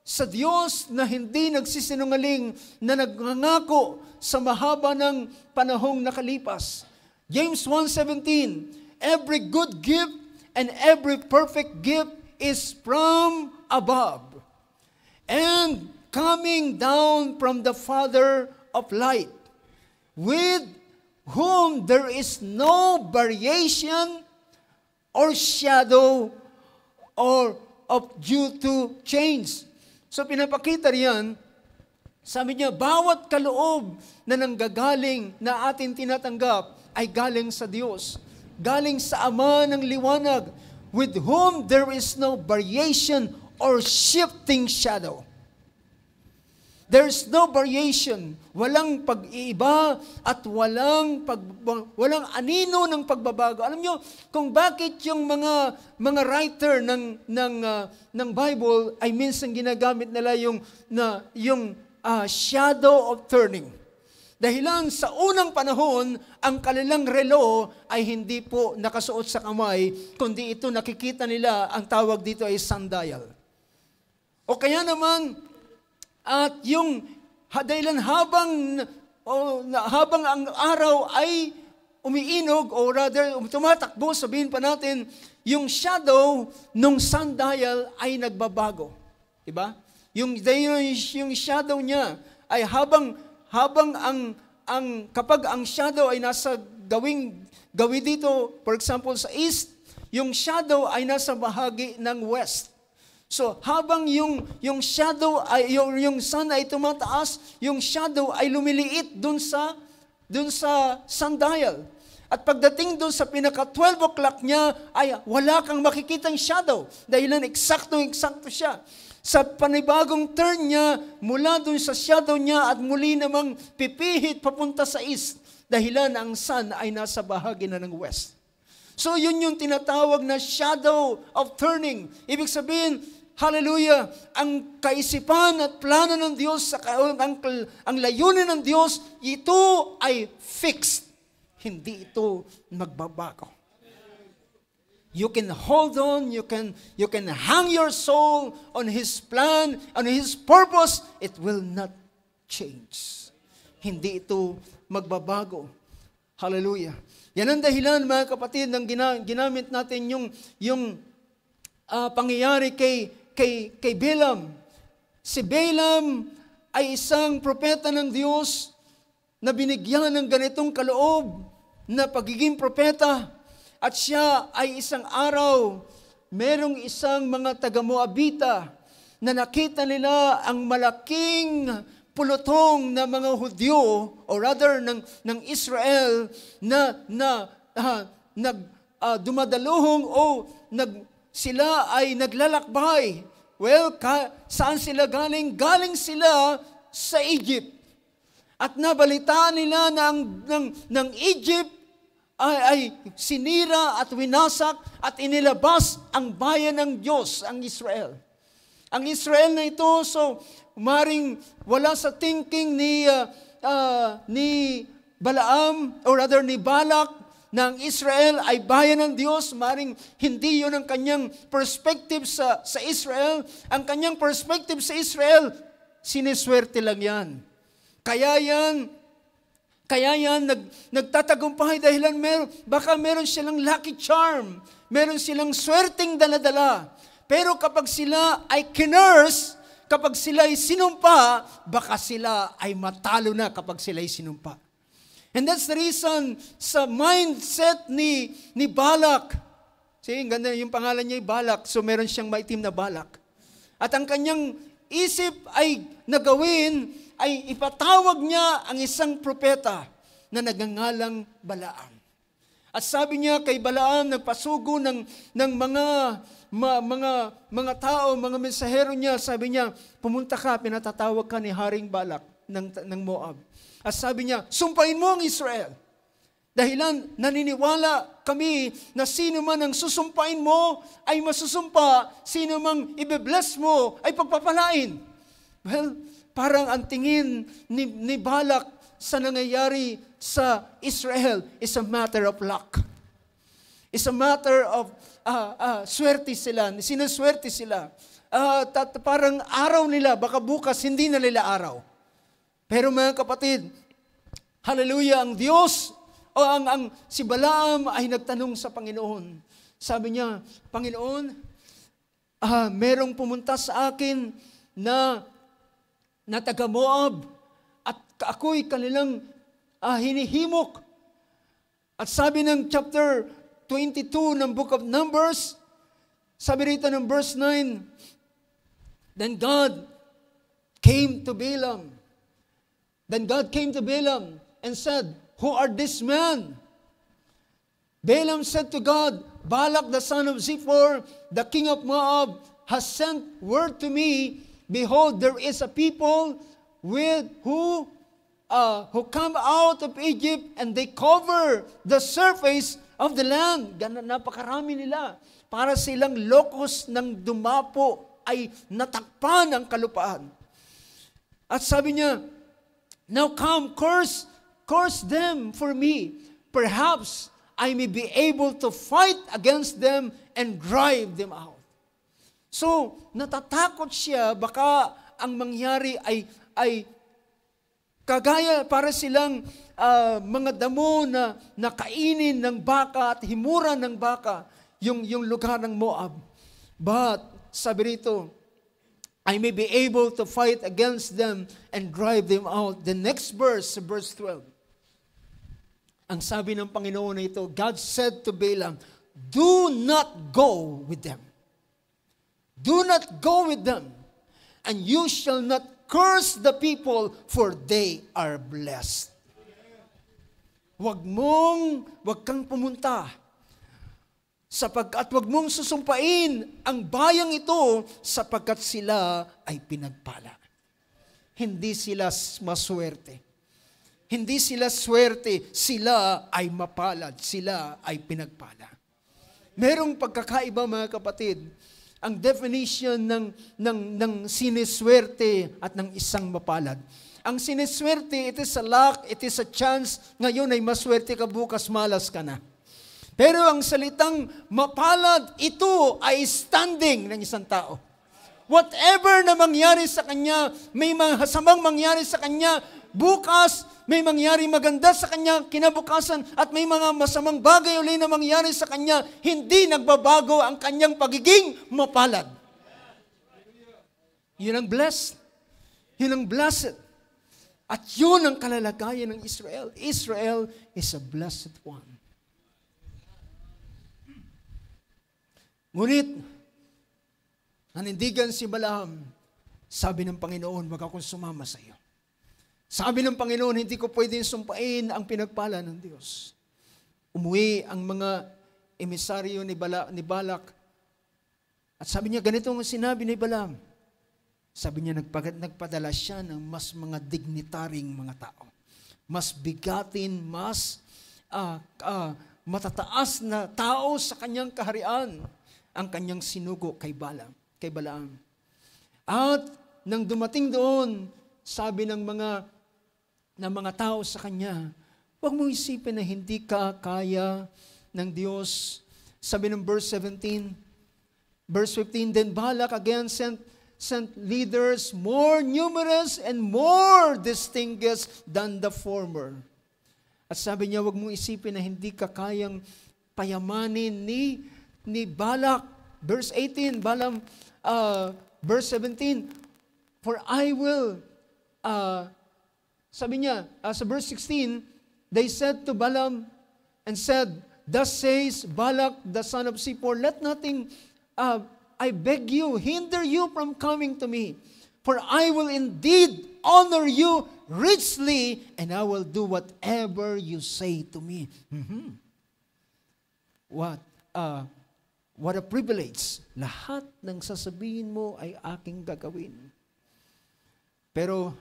A: sa Diyos na hindi nagsisinungaling, na nagngangako sa mahaba ng panahong nakalipas. James 1:17, every good gift and every perfect gift is from above, and coming down from the Father of light, with whom there is no variation or shadow or of due to change. So pinapakita riyan, sabi niya, bawat kaloob na nanggagaling na atin tinatanggap ay galing sa Diyos. Galing sa Ama ng liwanag, with whom there is no variation or shifting shadow. There's no variation, walang pag-iiba at walang anino ng pagbabago. Alam niyo kung bakit yung mga writer ng Bible ay minsan ginagamit nila yung shadow of turning. Dahilan sa unang panahon, ang kanilang relo ay hindi po nakasuot sa kamay, kundi ito nakikita nila, ang tawag dito ay sundial. O kaya naman, at yung dahilan habang ang araw ay umiinog, o rather tumatakbo, sabihin pa natin, yung shadow ng sundial ay nagbabago. Diba? yung shadow niya ay kapag ang shadow ay nasa gawi dito, for example sa east, yung shadow ay nasa bahagi ng west. So habang yung shadow ay yung sun ay tumataas, yung shadow ay lumiliit dun sa sundial. At pagdating doon sa pinaka 12 o'clock niya, ay wala kang makikitang shadow. Dahilan eksakto siya. Sa panibagong turn niya, mula doon sa shadow niya at muli namang pipihit papunta sa east. Dahilan ang sun ay nasa bahagi na ng west. So yun yung tinatawag na shadow of turning. Ibig sabihin, hallelujah, ang kaisipan at plano ng Diyos, ang layunin ng Diyos, ito ay fixed. Hindi ito magbabago. You can hold on, you can hang your soul on His plan, on His purpose. It will not change. Hindi ito magbabago. Hallelujah. Yan ang dahilan, mga kapatid, ng ginamit natin yung pangyayari kay Balaam. Si Balaam ay isang propeta ng Diyos na binigyan ng ganitong kaloob na pagiging propeta. At siya ay isang araw, merong isang mga taga-Moabita na nakita nila ang malaking pulutong na mga Hudyo, or rather ng Israel, na dumadaluhong sila ay naglalakbay. Well, saan sila galing? Galing sila sa Egypt. At nabalitaan nila ng Egypt ay sinira at winasak at inilabas ang bayan ng Diyos, ang Israel. Ang Israel na ito, so maring wala sa thinking ni Balaam, or rather ni Balak, na ang Israel ay bayan ng Diyos. Maring hindi yun ang kanyang perspective sa Israel. Ang kanyang perspective sa Israel, siniswerte lang yan. Kaya yan, nagtatagumpay dahilan baka meron silang lucky charm, meron silang swerteng daladala. Pero kapag sila ay kinurse, kapag sila ay sinumpa, baka sila ay matalo na kapag sila ay sinumpa. And that's the reason sa mindset ni Balak. See, ganda yung pangalan niya ay Balak, so meron siyang maitim na Balak. At ang kanyang isip ay nagawin, ay ipatawag niya ang isang propeta na nagngangalang Balaam. At sabi niya kay Balaam, nagpasugo ng mga tao, mga mensahero niya, sabi niya, pumunta ka, pinatatawag ka ni Haring Balak ng Moab. At sabi niya, sumpain mo ang Israel. Dahilan, naniniwala kami na sino man ang susumpain mo ay masusumpa, sino mang ibe-bless mo ay pagpapalain. Well, parang ang tingin ni Balak sa nangyayari sa Israel is a matter of luck. It's a matter of swerte sila, sinaswerte sila. Parang araw nila, baka bukas hindi na nila araw. Pero mga kapatid, hallelujah, ang Diyos, si Balaam ay nagtanong sa Panginoon. Sabi niya, Panginoon, merong pumunta sa akin na taga Moab, at ako'y kanilang hinihimok. At sabi ng chapter 22 ng Book of Numbers, sabi rito ng verse 9, Then God came to Balaam. Then God came to Balaam and said, Who are this man? Balaam said to God, Balak the son of Zippor, the king of Moab, has sent word to me, Behold, there is a people who come out of Egypt, and they cover the surface of the land. Napakarami nila. Para silang locust ng dumapo ay natakpan ang kalupaan. At sabi niya, Now come, curse them for me. Perhaps I may be able to fight against them and drive them out. So, natatakot siya, baka ang mangyari ay kagaya para silang mga damo na nakainin ng baka at himuran ng baka yung lugar ng Moab. But, sabi rito, I may be able to fight against them and drive them out. The next verse, verse 12. Ang sabi ng Panginoon na ito, God said to Balaam, do not go with them. Do not go with them. And you shall not curse the people, for they are blessed. Wag kang pumunta. Sapagkat wag mong susumpain ang bayang ito sapagkat sila ay pinagpala. Hindi sila maswerte. Hindi sila swerte, sila ay mapalad, sila ay pinagpala. Merong pagkakaiba mga kapatid, ang definition ng siniswerte at ng isang mapalad. Ang siniswerte, it is a luck, it is a chance, ngayon ay maswerte ka, bukas malas ka na. Pero ang salitang mapalad, ito ay standing ng isang tao. Whatever na mangyari sa kanya, may mga hasamang mangyari sa kanya, bukas may mangyari maganda sa kanya kinabukasan at may mga masamang bagay uli na mangyari sa kanya, hindi nagbabago ang kanyang pagiging mapalad. Yun ang blessed. Yun ang blessed. At yun ang kalalagayan ng Israel. Israel is a blessed one. Ngunit, nanindigan si Balaam, sabi ng Panginoon, wag akong sumama sa iyo. Sabi ng Panginoon, hindi ko pwedeng sumpain ang pinagpala ng Diyos. Umuwi ang mga emisaryo ni Balak. At sabi niya, ganito ang sinabi ni Balaam. Sabi niya, nagpadala siya ng mas mga dignitaring mga tao. Mas bigatin, mas matataas na tao sa kanyang kaharian ang kanyang sinugo kay Balaam. At nang dumating doon, sabi ng mga tao sa kanya, huwag mong isipin na hindi ka kaya ng Diyos. Sabi ng verse 17, verse 15, then Balak again sent leaders more numerous and more distinguished than the former. At sabi niya, huwag mong isipin na hindi ka kayang payamanin ni Balak. Verse 18, verse 17, for I will, sabi niya, sa verse 16, they said to Balaam and said, thus says Balak the son of Zippor, let nothing, I beg you, hinder you from coming to me, for I will indeed honor you richly, and I will do whatever you say to me. What a privilege. Lahat ng sasabihin mo ay aking gagawin. Pero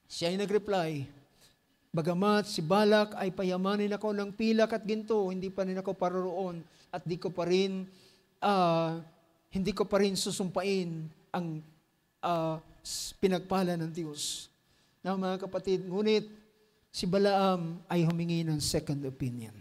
A: siya ay nag-reply, bagamat si Balak ay payamanin ako ng pilak at ginto, hindi pa rin ako paroroon at hindi ko pa rin susumpain ang pinagpala ng Diyos. Na mga kapatid, ngunit si Balaam ay humingi ng second opinion.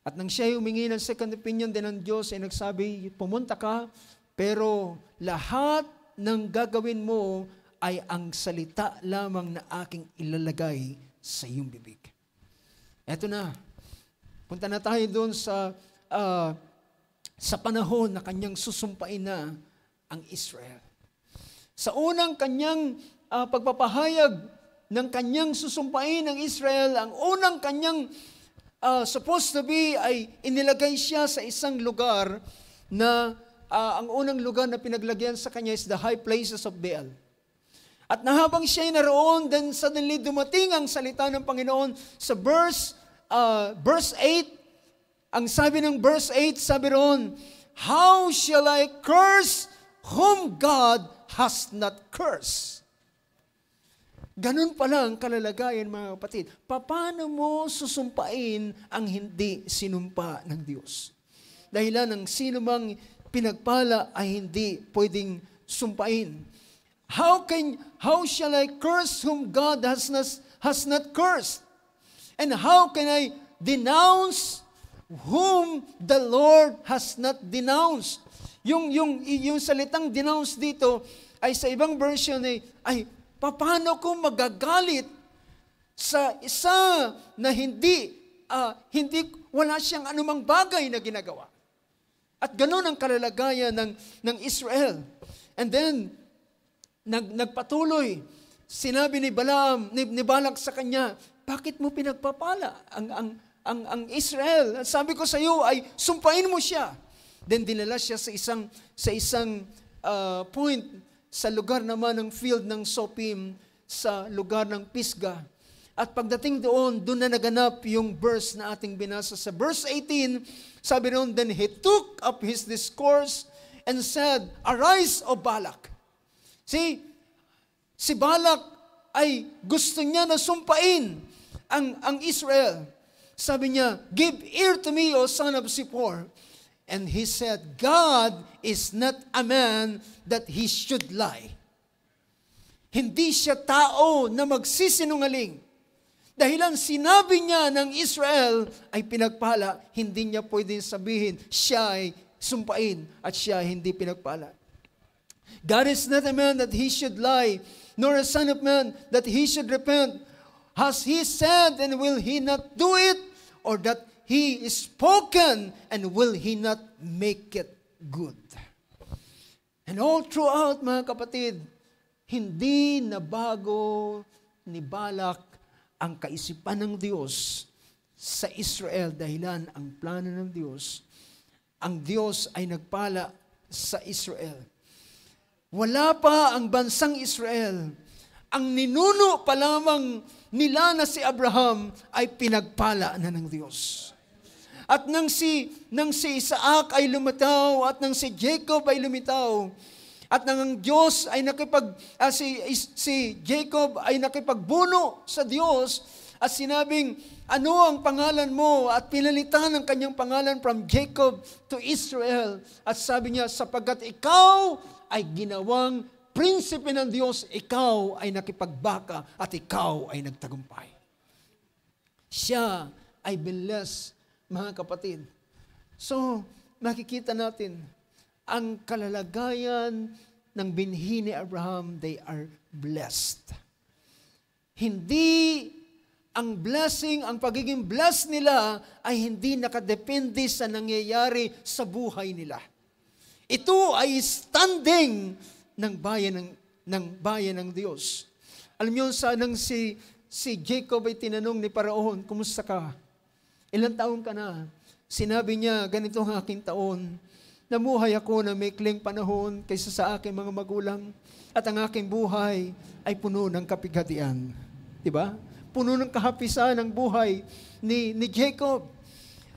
A: At nang siya humingi ng second opinion din ng Diyos ay nagsabi, pumunta ka, pero lahat ng gagawin mo ay ang salita lamang na aking ilalagay sa iyong bibig. Eto na, punta na tayo doon sa panahon na kanyang susumpain na ang Israel. Sa unang kanyang pagpapahayag ng kanyang susumpain ng Israel, ang unang kanyang supposed to be ay inilagay siya sa isang lugar na ang unang lugar na pinaglagyan sa kanya is the high places of Baal. At nahabang siya naroon, then suddenly dumating ang salita ng Panginoon sa verse 8. Ang sabi ng verse 8, sabi roon, how shall I curse whom God has not cursed? Ganun pala ang kalalagayan, mga kapatid. Paano mo susumpain ang hindi sinumpa ng Diyos? Dahilan ng sino mang pinagpala ay hindi pwedeng sumpain. How shall I curse whom God has not cursed? And how can I denounce whom the Lord has not denounced? Yung salitang denounce dito ay sa ibang version ay paano ko magagalit sa isa na wala siyang anumang bagay na ginagawa? At ganun ang kalalagayan ng Israel. And then, nagpatuloy. Sinabi ni Balaam, ni Balak sa kanya, bakit mo pinagpapala ang Israel? Sabi ko sa iyo ay sumpain mo siya. Then dinala siya sa isang point sa lugar naman ng field ng Sopim, sa lugar ng Pisgah. At pagdating doon na naganap yung verse na ating binasa. Sa verse 18, sabi noon, then he took up his discourse and said, arise, O Balak. See, si Balak ay gusto niya na sumpain ang Israel. Sabi niya, give ear to me, O son of Zippor. And he said, God is not a man that he should lie. Hindi siya tao na magsisinungaling. Dahilan sinabi niya ng Israel ay pinagpala, hindi niya pwedeng sabihin siya ay sumpain at siya hindi pinagpala. God is not a man that he should lie, nor a son of man that he should repent. Has he said, and will he not do it? Or that he is spoken, and will he not make it good? And all throughout, mga kapatid, hindi nabago ni Balak ang kaisipan ng Diyos sa Israel dahilan ang plano ng Diyos. Ang Diyos ay nagpala sa Israel. Wala pa ang bansang Israel. Ang ninuno pa lamang nila na si Abraham ay pinagpala na ng Diyos. At nang si Isaac ay lumitaw at nang si Jacob ay lumitaw, at nang ang Diyos ay si Jacob ay nakipagbuno sa Diyos at sinabing, ano ang pangalan mo? At pinalitan ang kanyang pangalan from Jacob to Israel. At sabi niya, sapagkat ikaw ay ginawang prinsipe ng Diyos, ikaw ay nakipagbaka at ikaw ay nagtagumpay. Siya ay blessed, mga kapatid. So, makikita natin, ang kalalagayan ng binhi ni Abraham, they are blessed. Hindi ang blessing, ang pagiging blessed nila ay hindi nakadepende sa nangyayari sa buhay nila. Ito ay standing ng bayan ng Diyos. Alam niyo, nang si Jacob ay tinanong ni Paraon, kumusta ka? Ilang taon ka na? Sinabi niya, ganito ang aking taon. Namuhay ako na maikling panahon kaysa sa aking mga magulang at ang aking buhay ay puno ng kapighatian. Diba? Puno ng kahapisan ng buhay ni Jacob.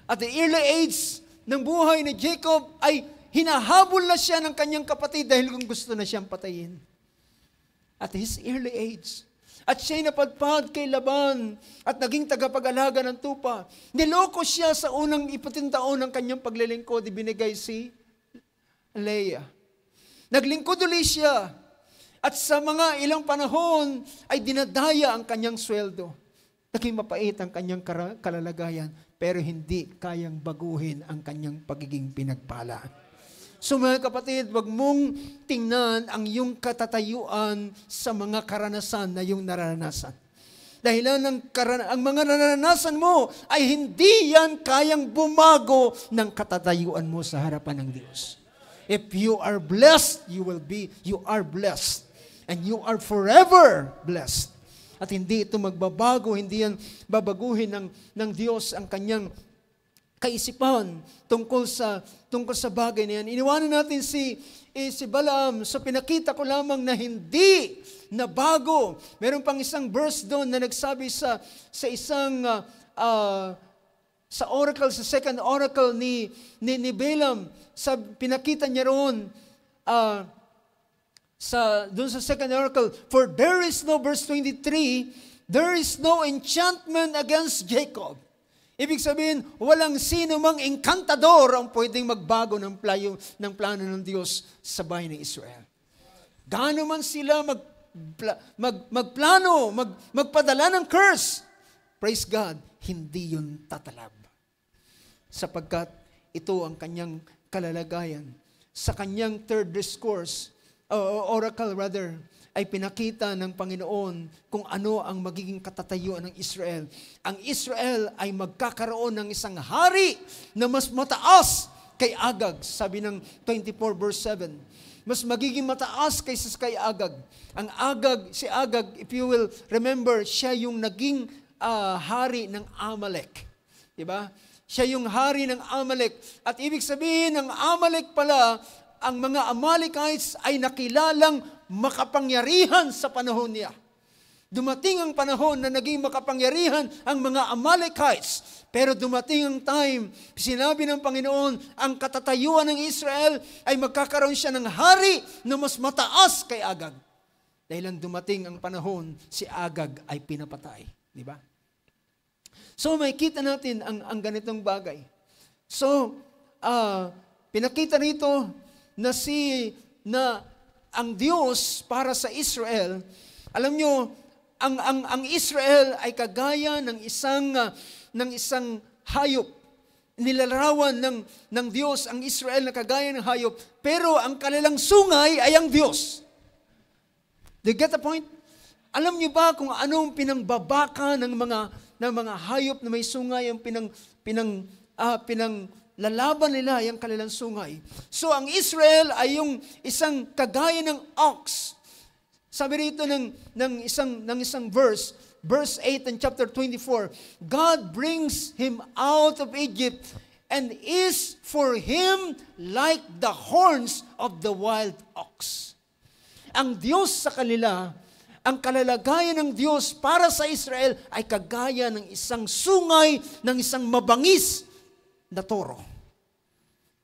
A: At the early age ng buhay ni Jacob ay hinahabol na siya ng kanyang kapatid dahil kung gusto na siyang patayin. At his early age. At siya'y napadpad kay Laban at naging tagapag-alaga ng tupa. Niloko siya sa unang 7 taon ng kanyang paglilingkod, ibinigay si Leah. Naglingkod ulit siya. At sa mga ilang panahon ay dinadaya ang kanyang sweldo. Naging mapait ang kanyang kalalagayan, pero hindi kayang baguhin ang kanyang pagiging pinagpala. So mga kapatid, wag mong tingnan ang iyong katatayuan sa mga karanasan na iyong naranasan. Dahilan ang mga naranasan mo ay hindi yan kayang bumago ng katatayuan mo sa harapan ng Diyos. If you are blessed, you are blessed. And you are forever blessed. At hindi ito magbabago, hindi yan babaguhin ng Diyos ang kanyang kaisipan tungkol sa bagay na yan. Iniwanan natin si Balaam. So pinakita ko lamang na hindi na bago. Meron pang isang verse doon na nagsabi sa oracle, sa second oracle ni Balaam. Pinakita niya roon doon sa second oracle, for there is no, verse 23, there is no enchantment against Jacob. Ibig sabihin, walang sino mang enkantador ang pwedeng magbago ng plano ng Diyos sa bayan ng Israel. Gaano man sila magplano, magpadala ng curse, praise God, hindi yun tatalab. Sapagkat ito ang kanyang kalalagayan. Sa kanyang third discourse, oracle rather, ay pinakita ng Panginoon kung ano ang magiging katatayuan ng Israel. Ang Israel ay magkakaroon ng isang hari na mas mataas kay Agag. Sabi ng 24 verse 7, mas magiging mataas kaysa kay Agag. Si Agag, if you will remember, siya yung naging hari ng Amalek. Diba? Siya yung hari ng Amalek. At ibig sabihin ng Amalek pala, ang mga Amalekites ay nakilalang makapangyarihan sa panahon niya. Dumating ang panahon na naging makapangyarihan ang mga Amalekites. Pero dumating ang time, sinabi ng Panginoon, ang katatayuan ng Israel ay magkakaroon siya ng hari na mas mataas kay Agag. Dahil ang dumating ang panahon, si Agag ay pinapatay. Di ba? So makikita natin ang ganitong bagay. So, pinakita rito na ang Diyos para sa Israel, alam nyo, ang Israel ay kagaya ng isang hayop. Nilalarawan ng Diyos ang Israel na kagaya ng hayop, pero ang kanilang sungay ay ang Diyos. Do you get the point? Alam niyo ba kung anong pinangbabaka ng mga hayop na may sungay, ang lalaban nila yung kanilang sungay. So ang Israel ay yung isang kagaya ng ox. Sabi rito ng isang verse 8 in chapter 24, God brings him out of Egypt and is for him like the horns of the wild ox. Ang Diyos sa kanila, ang kalalagayan ng Diyos para sa Israel ay kagaya ng isang sungay ng isang mabangis na toro.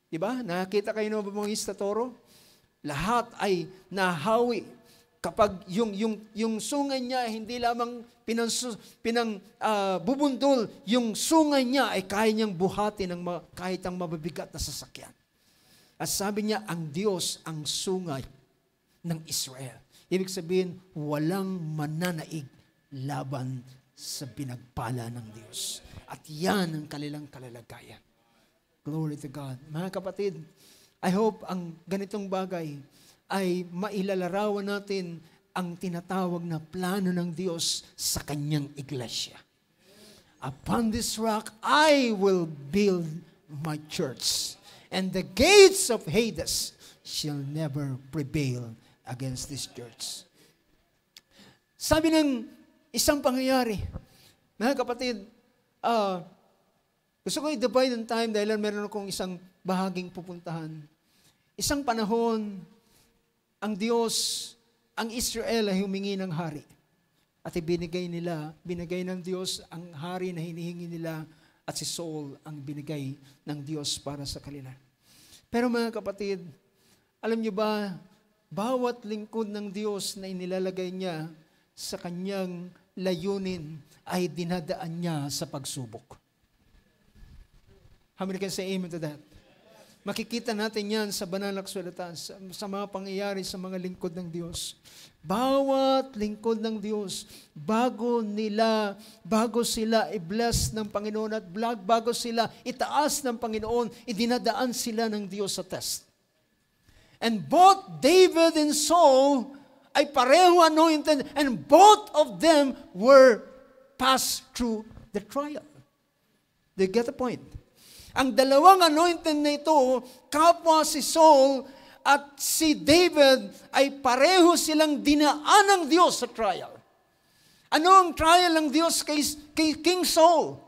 A: Diba? Nakakita kayo ng mabangis na toro? Lahat ay nahawi. Kapag yung sungay niya hindi lamang bubundol, yung sungay niya ay kaya niyang buhatin kahit ang mabibigat na sasakyan. At sabi niya, ang Diyos ang sungay ng Israel. Ibig sabihin, walang mananaig laban sa pinagpala ng Diyos. At yan ang kanilang kalalagayan. Glory to God. Mga kapatid, I hope ang ganitong bagay ay mailalarawan natin ang tinatawag na plano ng Diyos sa kanyang iglesia. Upon this rock, I will build my church, and the gates of Hades shall never prevail against this church. Sabi ng isang pangyayari, mga kapatid, gusto ko i-divide ang time dahil meron akong isang bahaging pupuntahan. Isang panahon, ang Diyos, ang Israel ay humingi ng hari. At binigay ng Diyos ang hari na hinihingi nila at si Saul ang binigay ng Diyos para sa kanila. Pero mga kapatid, alam niyo ba, bawat lingkod ng Diyos na inilalagay niya sa kanyang layunin ay dinadaan niya sa pagsubok. How many can say amen to that? Makikita natin yan sa banal na kasulatan, sa mga pangyayari sa mga lingkod ng Diyos. Bawat lingkod ng Diyos, bago sila i-bless ng Panginoon at bago sila itaas ng Panginoon, idinadaan sila ng Diyos sa test. And both David and Saul ay pareho anointed, and both of them were passed through the trial. Do you get the point? Ang dalawang anointed na ito, kapwa si Saul at si David, ay pareho silang dinaan ng Diyos sa trial. Ano ang trial ng Diyos kay King Saul?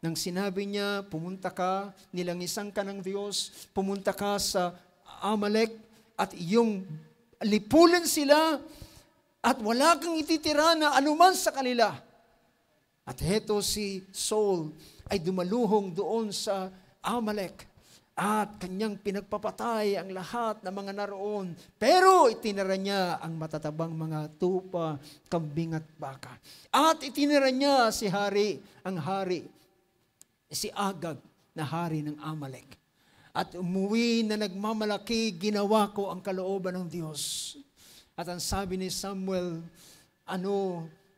A: Nang sinabi niya, pumunta ka, nilangisan ka ng Diyos, pumunta ka sa Amalek, at iyong lipulin sila, at wala kang ititira na anuman sa kanila. At heto si Saul ay dumaluhong doon sa Amalek at kanyang pinagpapatay ang lahat ng mga naroon. Pero itinira niya ang matatabang mga tupa, kambing at baka. At itinira niya si Agag na hari ng Amalek. At umuwi na nagmamalaki, ginawa ko ang kalooban ng Diyos. At ang sabi ni Samuel,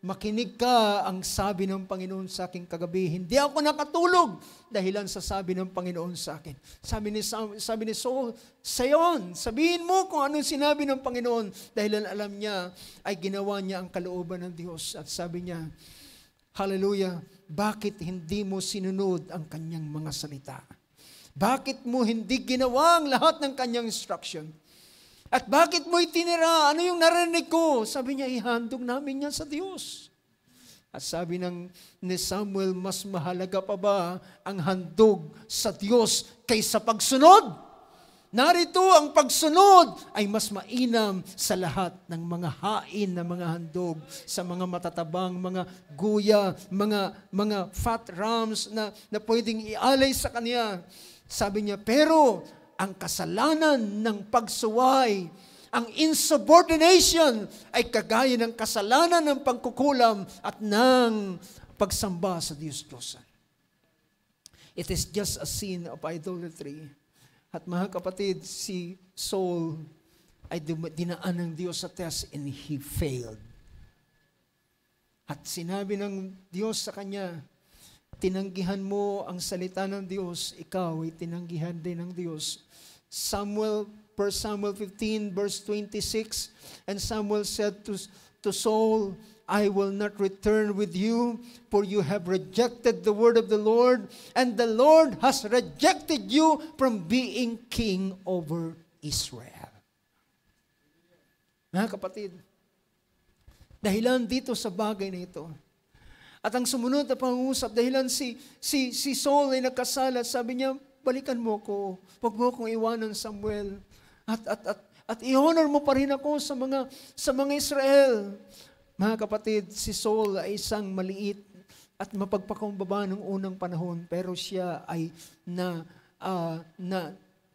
A: makinig ka, ang sabi ng Panginoon sa akin kagabi. Hindi ako nakatulog dahilan sa sabi ng Panginoon sa akin. Sabi ni Saul, sayon, sabihin mo kung anong sinabi ng Panginoon dahilan alam niya ay ginawa niya ang kalooban ng Diyos. At sabi niya, hallelujah, bakit hindi mo sinunod ang kanyang mga salita? Bakit mo hindi ginawa ang lahat ng kanyang instruction? At bakit mo itinira? Ano yung narinig ko? Sabi niya, ihandog namin yan sa Diyos. At sabi ni Samuel, mas mahalaga pa ba ang handog sa Diyos kaysa pagsunod? Narito ang pagsunod ay mas mainam sa lahat ng mga hain na mga handog, sa mga matatabang, mga guya, mga fat rams na pwedeng ialay sa Kanya. Sabi niya, pero ang kasalanan ng pagsuway, ang insubordination ay kagaya ng kasalanan ng pagkukulam at ng pagsamba sa Diyos-Diyosan. It is just a sin of idolatry. At mga kapatid, si Saul ay dinaan ng Diyos sa test and he failed. At sinabi ng Diyos sa kanya, tinanggihan mo ang salita ng Diyos, ikaw ay tinanggihan din ng Diyos. 1 Samuel 15 verse 26, and Samuel said to Saul, I will not return with you, for you have rejected the word of the Lord, and the Lord has rejected you from being king over Israel. Mga kapatid, dahilan dito sa bagay na ito, at ang sumunod na pangungusap, dahilan si Saul ay nagkasala, sabi niya, balikan mo ko, huwag mo akong iwanan, Samuel, at i-honor mo pa rin ako sa mga Israel. Mga kapatid, si Saul ay isang maliit at mapagpakumbaba ng unang panahon, pero siya ay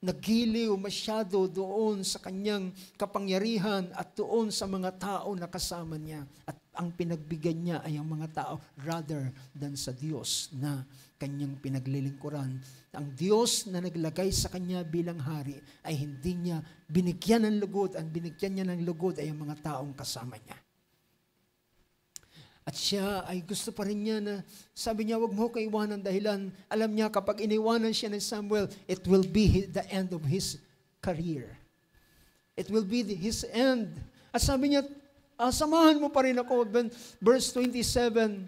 A: nagiliw masyado doon sa kanyang kapangyarihan at doon sa mga tao na kasama niya. At ang pinagbigyan niya ay ang mga tao rather than sa Diyos na kanyang pinaglilingkuran. Ang Diyos na naglagay sa kanya bilang hari ay hindi niya binigyan ng lugod. Ang binigyan niya ng lugod ay ang mga taong kasama niya. At siya ay gusto pa rin niya na, sabi niya, wag mo ko iwanan dahilan. Alam niya, kapag iniwanan siya ni Samuel, it will be the end of his career. It will be his end. At sabi niya, samahan mo pa rin ako. Verse 27,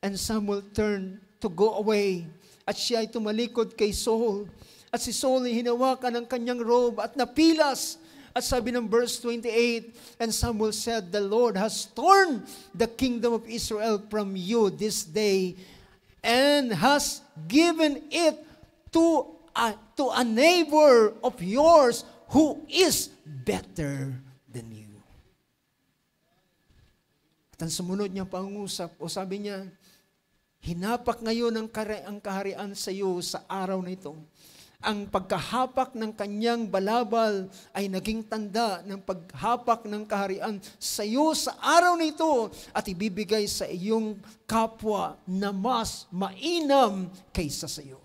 A: and Samuel turned to go away. At siya ay tumalikod kay Saul. At si Saul ay hinawakan ng kanyang robe at napilas. At sabi ng verse 28, and Samuel said, the Lord has torn the kingdom of Israel from you this day and has given it to a neighbor of yours who is better than you. At ang sumunod niyang pangungusap, o sabi niya, hinapak ngayon ang kaharian sa iyo sa araw na ito. Ang pagkahapak ng kanyang balabal ay naging tanda ng paghapak ng kaharian sa iyo sa araw na ito at ibibigay sa iyong kapwa na mas mainam kaysa sa iyo.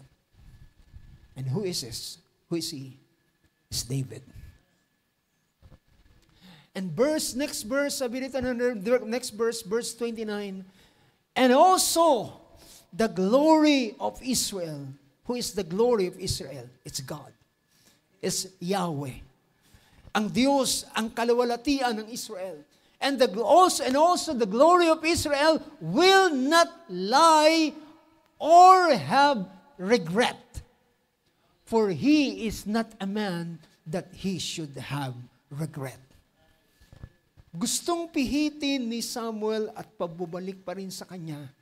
A: And who is this? Who is he? It's David. And next verse, sabi dito next verse, verse 29, and also the glory of Israel. Who is the glory of Israel? It's God. It's Yahweh. Ang Diyos, ang kaluwalhatian ng Israel. And also the glory of Israel will not lie or have regret. For he is not a man that he should have regret. Gustong pihitin ni Samuel at pabubalik pa rin sa kanya.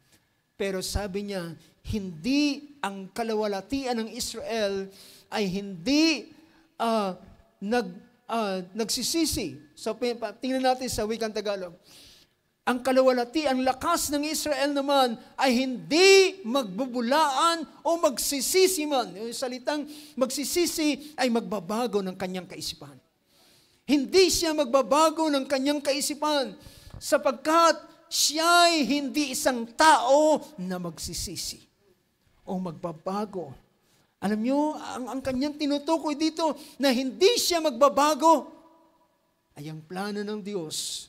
A: Pero sabi niya, hindi ang kaluwalhatian ng Israel ay hindi nagsisisi. So tingnan natin sa wikang Tagalog. Ang kaluwalhatian, ang lakas ng Israel naman ay hindi magbubulaan o magsisisi man. Yung salitang magsisisi ay magbabago ng kanyang kaisipan. Hindi siya magbabago ng kanyang kaisipan sapagkat siya ay hindi isang tao na magsisisi o magbabago. Alam nyo, ang kanyang tinutukoy dito na hindi siya magbabago ay ang plano ng Diyos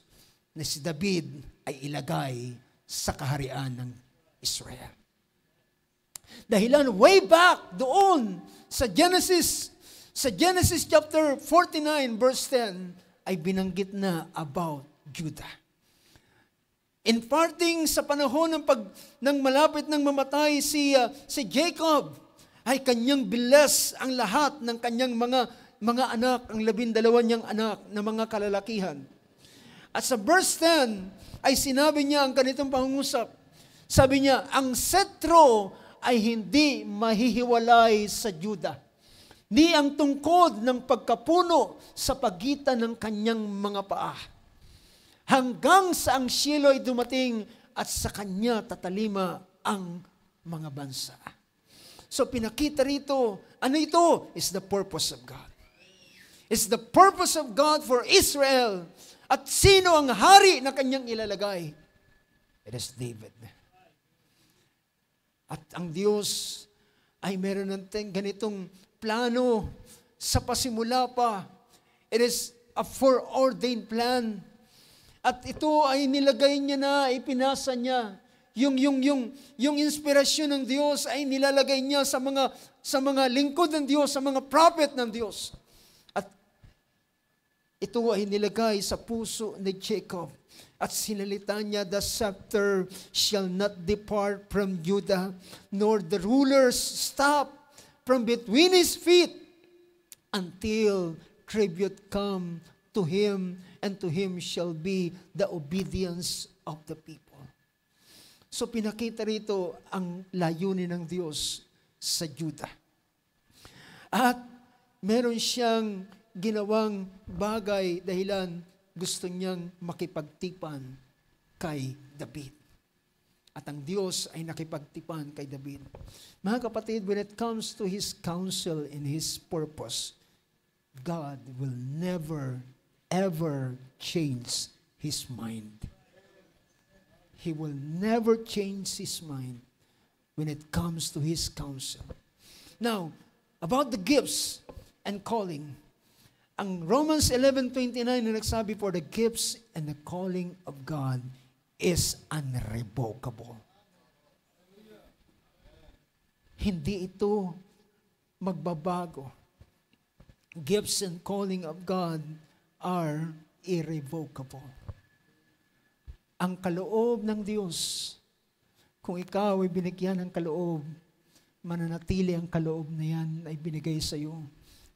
A: na si David ay ilagay sa kaharian ng Israel. Dahilan way back doon sa Genesis chapter 49 verse 10 ay binanggit na about Judah. In parting sa panahon ng malapit ng mamatay si Jacob, ay kanyang bilas ang lahat ng kanyang mga mga anak, ang 12 niyang anak na mga kalalakihan. At sa verse 10, ay sinabi niya ang ganitong pangungusap. Sabi niya, ang setro ay hindi mahihiwalay sa Juda, ni ang tungkod ng pagkapuno sa pagitan ng kanyang mga paa, hanggang sa ang siyelo ay dumating at sa kanya tatalima ang mga bansa. So pinakita rito, ano ito? It's the purpose of God. It's the purpose of God for Israel. At sino ang hari na kanyang ilalagay? It is David. At ang Diyos ay meron ng ganitong plano sa pasimula pa. It is a foreordained plan. At ito ay nilagay niya na, ipinasa niya. Yung inspirasyon ng Diyos ay nilalagay niya sa mga lingkod ng Diyos, sa mga prophet ng Diyos. At ito ay nilagay sa puso ni Jacob. At sinalita niya, the scepter shall not depart from Judah, nor the rulers stop from between his feet, until tribute come to him, and to him shall be the obedience of the people. So pinakita rito ang layunin ng Diyos sa Judah. At meron siyang ginawang bagay dahilan gusto niyang makipagtipan kay David. At ang Diyos ay nakipagtipan kay David. Mga kapatid, when it comes to His counsel and His purpose, God will never, ever change His mind. He will never change His mind when it comes to His counsel. Now, about the gifts and calling, ang Romans 11:29 na nagsabi, for the gifts and the calling of God is unrevocable. Hindi ito magbabago. Gifts and calling of God are irrevocable. Ang kaloob ng Diyos, kung ikaw ay binigyan ng kaloob, mananatili ang kaloob na yan ay binigay sa iyo.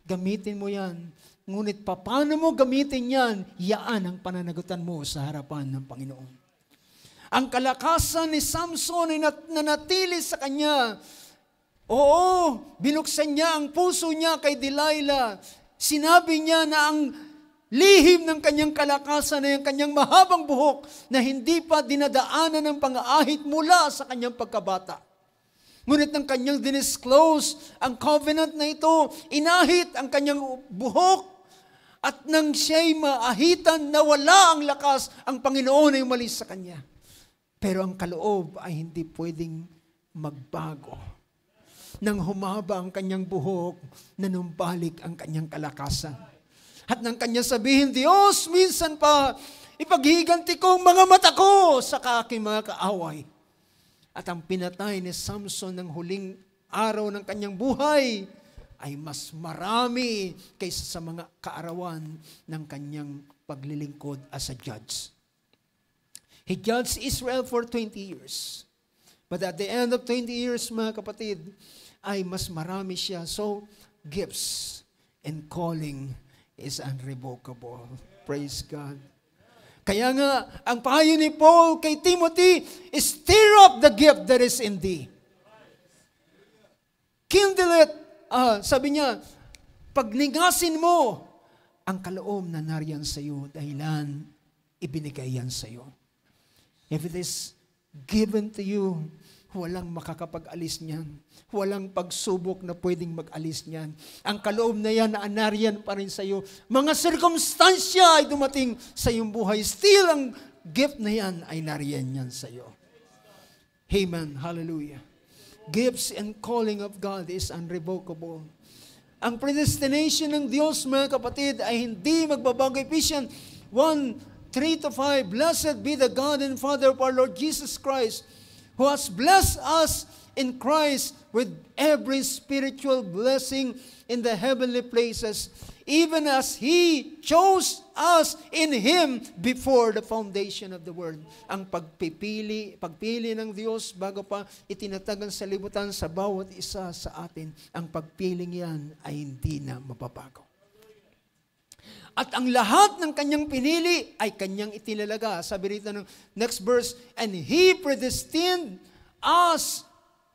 A: Gamitin mo yan. Ngunit paano mo gamitin yan? Yaan ang pananagutan mo sa harapan ng Panginoon. Ang kalakasan ni Samson ay nanatili sa kanya. Oo, binuksan niya ang puso niya kay Delilah. Sinabi niya na ang lihim ng kanyang kalakasan ay ang kanyang mahabang buhok na hindi pa dinadaanan ng pang-aahit mula sa kanyang pagkabata. Ngunit ng kanyang dinisclose ang covenant na ito, inahit ang kanyang buhok, at nang siya'y maahitan na wala ang lakas, ang Panginoon ay umalis sa kanya. Pero ang kaloob ay hindi pwedeng magbago. Nang humaba ang kanyang buhok, nanumbalik ang kanyang kalakasan. At nang kanya sabihin, Diyos, minsan pa, ipaghiganti ko ang mga mata ko sa aking mga kaaway. At ang pinatay ni Samson ng huling araw ng kanyang buhay ay mas marami kaysa sa mga kaarawan ng kanyang paglilingkod as a judge. He judged Israel for 20 years. But at the end of 20 years, mga kapatid, ay mas marami siya. So, gifts and calling is unrevocable. Praise God. Kaya nga, ang payo ni Paul kay Timothy is stir up the gift that is in thee. Kindle it. Sabi niya, pagningasin mo ang kaloob na nariyan sa iyo dahilan ibinigay yan sa iyo. If it is given to you, walang makakapag-alis niyan. Walang pagsubok na pwedeng mag-alis niyan. Ang kaloob na yan na nariyan pa rin sa iyo. Mga sirkumstansya ay dumating sa iyong buhay. Still, ang gift na yan ay nariyan yan sa iyo. Amen. Hallelujah. Gifts and calling of God is unrevocable. Ang predestination ng Diyos, mga kapatid, ay hindi magbabago. Ephesians 1:3-5, Blessed be the God and Father of our Lord Jesus Christ, who has blessed us in Christ with every spiritual blessing in the heavenly places, even as He chose us in Him before the foundation of the world. Ang pagpili ng Diyos bago pa itinatag ang salibutan sa bawat isa sa atin, ang pagpiling yan ay hindi na mababago. At ang lahat ng kanyang pinili ay kanyang itinalaga. Sabi rito ng next verse, and He predestined us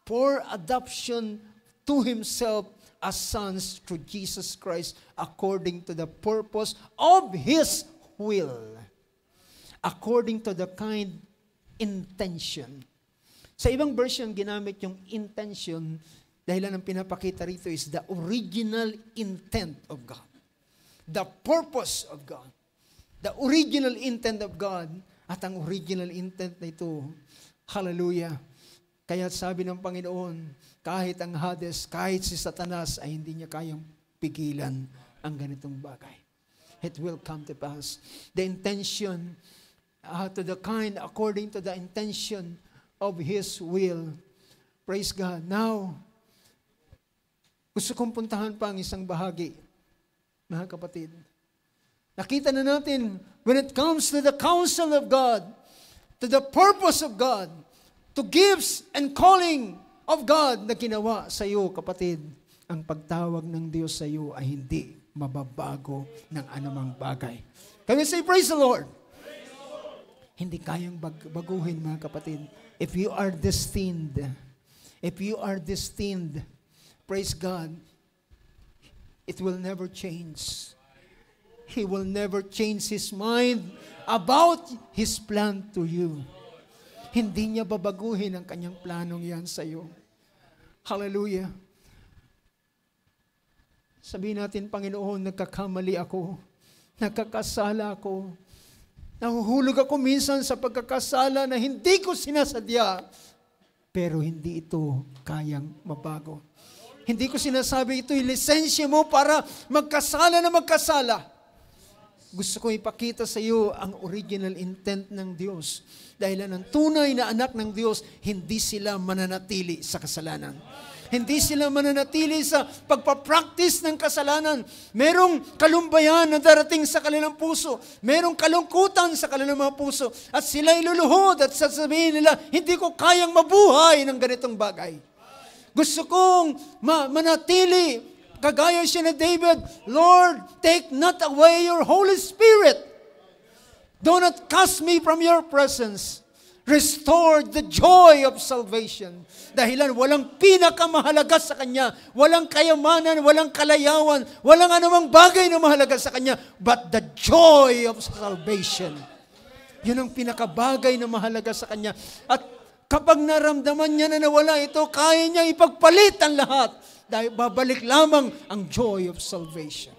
A: for adoption to Himself as sons through Jesus Christ according to the purpose of His will. According to the kind intention. Sa ibang version, ginamit yung intention dahil ang pinapakita rito is the original intent of God. The purpose of God. The original intent of God. At ang original intent na ito, hallelujah. Kaya sabi ng Panginoon, kahit ang Hades, kahit si Satanas, ay hindi niya kayang pigilan ang ganitong bagay. It will come to pass. The intention, to the kind, according to the intention of His will. Praise God. Now, gusto kong puntahan pa ang isang bahagi. Mga kapatid, nakita na natin, when it comes to the counsel of God, to the purpose of God, to gifts and calling of God na ginawa sa iyo, kapatid, ang pagtawag ng Diyos sa iyo ay hindi mababago ng anumang bagay. Can we say, praise the Lord? Praise the Lord. Hindi kayang baguhin, mga kapatid. If you are destined, praise God, it will never change. He will never change His mind about His plan to you. Hindi niya babaguhin ang kanyang planong yan sa iyo. Hallelujah. Sabihin natin, Panginoon, nagkakamali ako. Nagkakasala ako. Nahuhulog ako minsan sa pagkakasala na hindi ko sinasadya. Pero hindi ito kayang mabago. Hindi ko sinasabi ito'y lisensya mo para magkasala na magkasala. Gusto ko ipakita sa iyo ang original intent ng Diyos. Dahil ang tunay na anak ng Diyos, hindi sila mananatili sa kasalanan. Hindi sila mananatili sa pagpapractice ng kasalanan. Merong kalumbayan na darating sa kanilang puso. Merong kalungkutan sa kanilang mga puso. At sila iluluhod at sasabihin nila, hindi ko kayang mabuhay ng ganitong bagay. Gusto kong manatili, kagaya siya na David, Lord, take not away your Holy Spirit. Do not cast me from your presence. Restore the joy of salvation. Dahilan walang pinakamahalaga sa Kanya, walang kayamanan, walang kalayawan, walang anumang bagay na mahalaga sa Kanya, but the joy of salvation. Yun ang pinakabagay na mahalaga sa Kanya. At kapag naramdaman niya na nawala ito, kaya niya ipagpalit ang lahat. Dahil babalik lamang ang joy of salvation.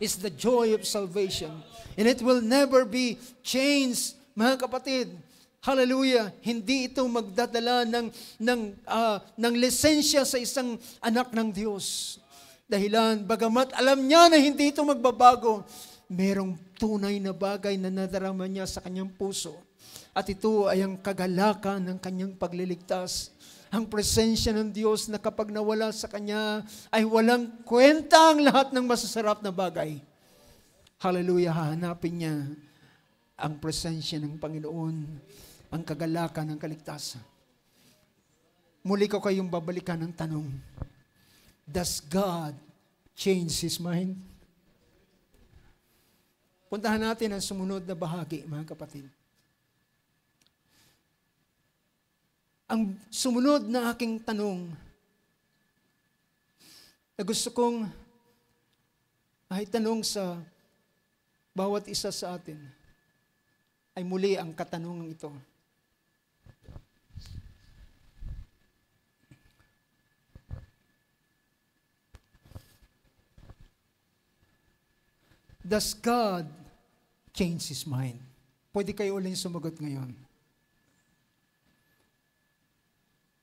A: It's the joy of salvation. And it will never be changed, mga kapatid. Hallelujah. Hindi ito magdadala ng lisensya sa isang anak ng Diyos. Dahilan, bagamat alam niya na hindi ito magbabago, merong tunay na bagay na nadarama niya sa kanyang puso. At ito ay ang kagalakan ng kanyang pagliligtas. Ang presensya ng Diyos na kapag nawala sa kanya, ay walang kwenta ang lahat ng masasarap na bagay. Hallelujah, hahanapin niya ang presensya ng Panginoon, ang kagalakan ng kaligtasan. Muli ko kayong babalikan ng tanong, does God change His mind? Puntahan natin ang sumunod na bahagi, mga kapatid. Ang sumunod na aking tanong na gusto kong tanong sa bawat isa sa atin ay muli ang katanungan ito. Does God change His mind? Pwede kayo uling sumagot ngayon.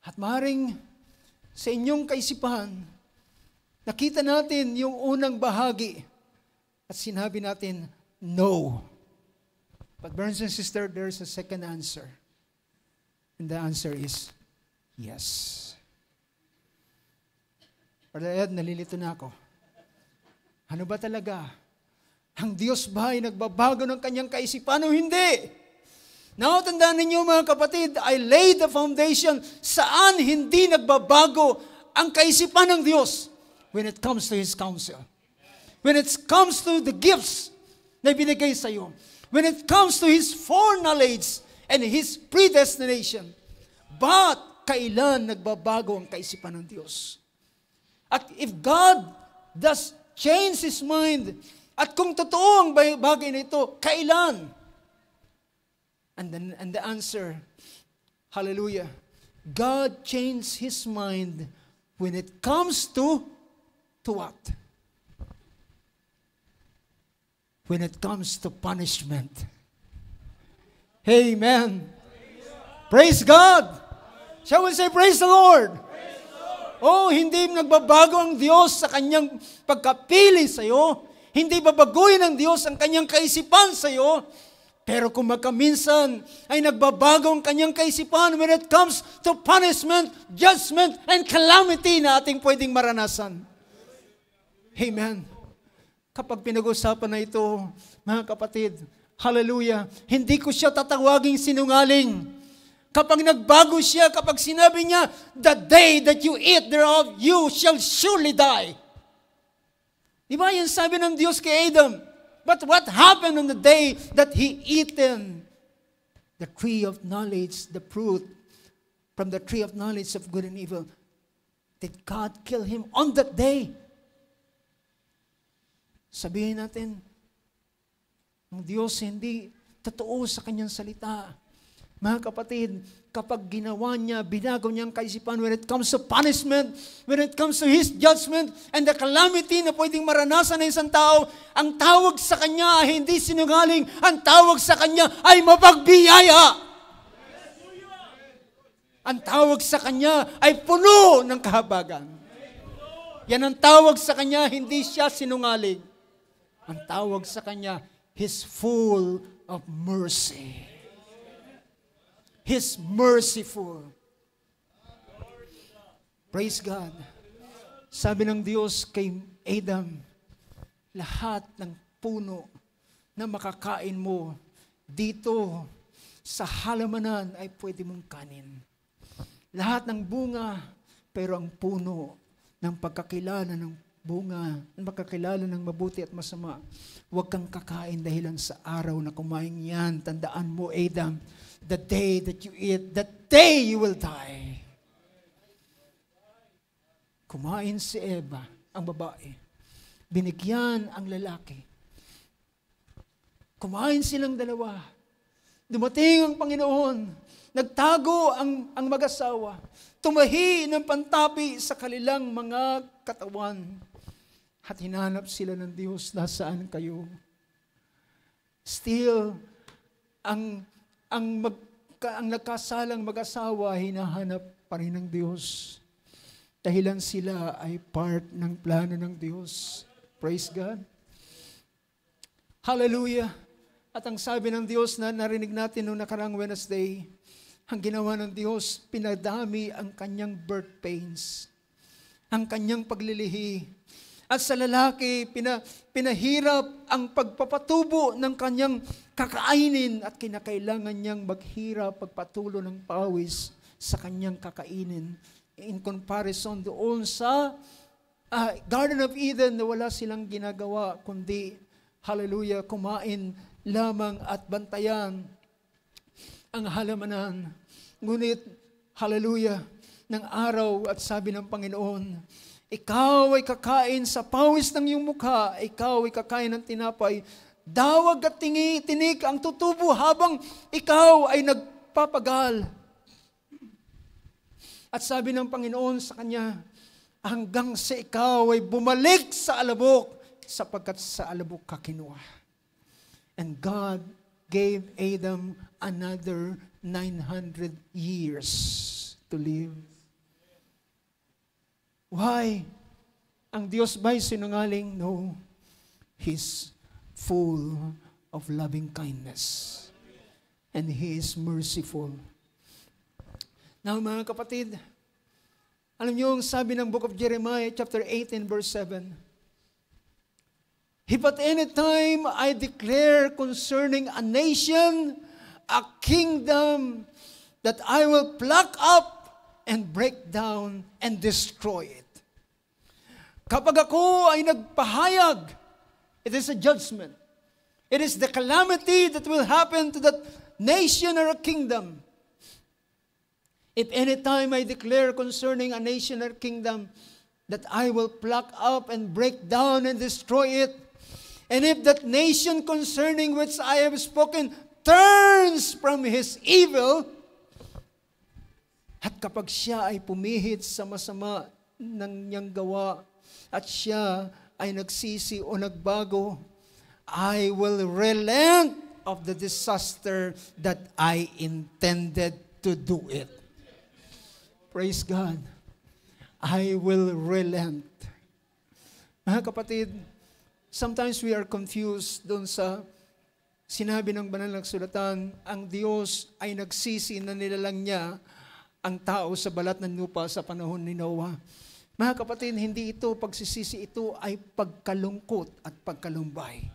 A: At maaaring sa inyong kaisipan, nakita natin yung unang bahagi at sinabi natin, no. But brothers and sisters, there's a second answer. And the answer is, yes. Brother Ed, nalilito na ako. Ano ba talaga? Ang Diyos ba ay nagbabago ng kanyang kaisipan o hindi? Now, tandaan ninyo mga kapatid, I laid the foundation saan hindi nagbabago ang kaisipan ng Diyos when it comes to His counsel. When it comes to the gifts na binigay sa iyo. When it comes to His foreknowledge and His predestination. But, kailan nagbabago ang kaisipan ng Diyos? At if God does change His mind, at kung totoo ang bagay na ito, kailan? And the answer, hallelujah, God changed His mind when it comes to what? When it comes to punishment. Amen. Praise God. Shall we say, praise the Lord? Oh, hindi nagbabago ang Diyos sa kanyang pagkapili sa iyo. Hindi babaguhin ng Diyos ang kanyang kaisipan sa iyo. Pero kung magkaminsan ay nagbabago ang kanyang kaisipan when it comes to punishment, judgment, and calamity na ating pwedeng maranasan. Amen. Kapag pinag-usapan na ito, mga kapatid, hallelujah, hindi ko siya tatawaging sinungaling. Kapag nagbago siya, kapag sinabi niya, the day that you eat thereof, you shall surely die. Diba yan sabi ng Diyos kay Adam? But what happened on the day that he eaten the tree of knowledge, the fruit from the tree of knowledge of good and evil? Did God kill him on that day? Sabihin natin, ang Diyos hindi totoo sa kanyang salita. Mga kapatid, kapag ginawa niya, binago niya ang kaisipan when it comes to punishment, when it comes to His judgment, and the calamity na pwedeng maranasan ng isang tao, ang tawag sa kanya ay hindi sinungaling, ang tawag sa kanya ay mapagbiyaya. Ang tawag sa kanya ay puno ng kahabagan. Yan ang tawag sa kanya, hindi siya sinungaling. Ang tawag sa kanya, He's full of mercy. He's merciful. Praise God. Sabi ng Diyos kay Adam, lahat ng puno na makakain mo dito sa halamanan ay pwede mong kanin. Lahat ng bunga, pero ang puno ng pagkakilala ng bunga, magkakilala ng mabuti at masama. Huwag kang kakain dahilan sa araw na kumain yan. Tandaan mo, Adam, the day that you eat, that day you will die. Kumain si Eva, ang babae. Binigyan ang lalaki. Kumain silang dalawa. Dumating ang Panginoon. Nagtago ang mag-asawa. Tumahi ng pantapi sa kanilang mga katawan. At hinanap sila ng Diyos, nasaan kayo? Still, ang nagkasalang mag-asawa, hinahanap pa rin ng Diyos. Dahilan sila ay part ng plano ng Diyos. Praise God. Hallelujah. At ang sabi ng Diyos na narinig natin noong nakarang Wednesday, ang ginawa ng Diyos, pinadami ang kanyang birth pains, ang kanyang paglilihi. At sa lalaki, pinahirap ang pagpapatubo ng kanyang kakainin at kinakailangan niyang maghirap, pagpatulo ng pawis sa kanyang kakainin. In comparison doon sa Garden of Eden na wala silang ginagawa, kundi, hallelujah, kumain lamang at bantayan ang halamanan. Ngunit, hallelujah, ng araw at sabi ng Panginoon, ikaw ay kakain sa pawis ng iyong mukha, ikaw ay kakain ng tinapay, dawag at tinik ang tutubo habang ikaw ay nagpapagal. At sabi ng Panginoon sa kanya, hanggang sa ikaw ay bumalik sa alabok, sapagkat sa alabok ka kinuha. And God gave Adam another 900 years to live. Why? Ang Diyos ba'y sinungaling? No. He's full of loving kindness. And He is merciful. Now, mga kapatid, alam niyo ang sabi ng Book of Jeremiah, chapter 18, verse 7. If at any time I declare concerning a nation, a kingdom, that I will pluck up and break down and destroy it. Kapag ako ay nagpahayag It is a judgment. It is the calamity that will happen to that nation or a kingdom. If any time I declare concerning a nation or kingdom that I will pluck up and break down and destroy it, and if that nation concerning which I have spoken turns from his evil, at kapag siya ay pumihit sa masama ng niyang gawa, at siya ay nagsisi o nagbago, I will relent of the disaster that I intended to do it. Praise God. I will relent. Mga kapatid, sometimes we are confused doon sa sinabi ng banal na kasulatan, ang Diyos ay nagsisi na nilalang niya ang tao sa balat ng lupa sa panahon ni Noah. Mga kapatid, hindi ito pagsisisi, ito ay pagkalungkot at pagkalumbay.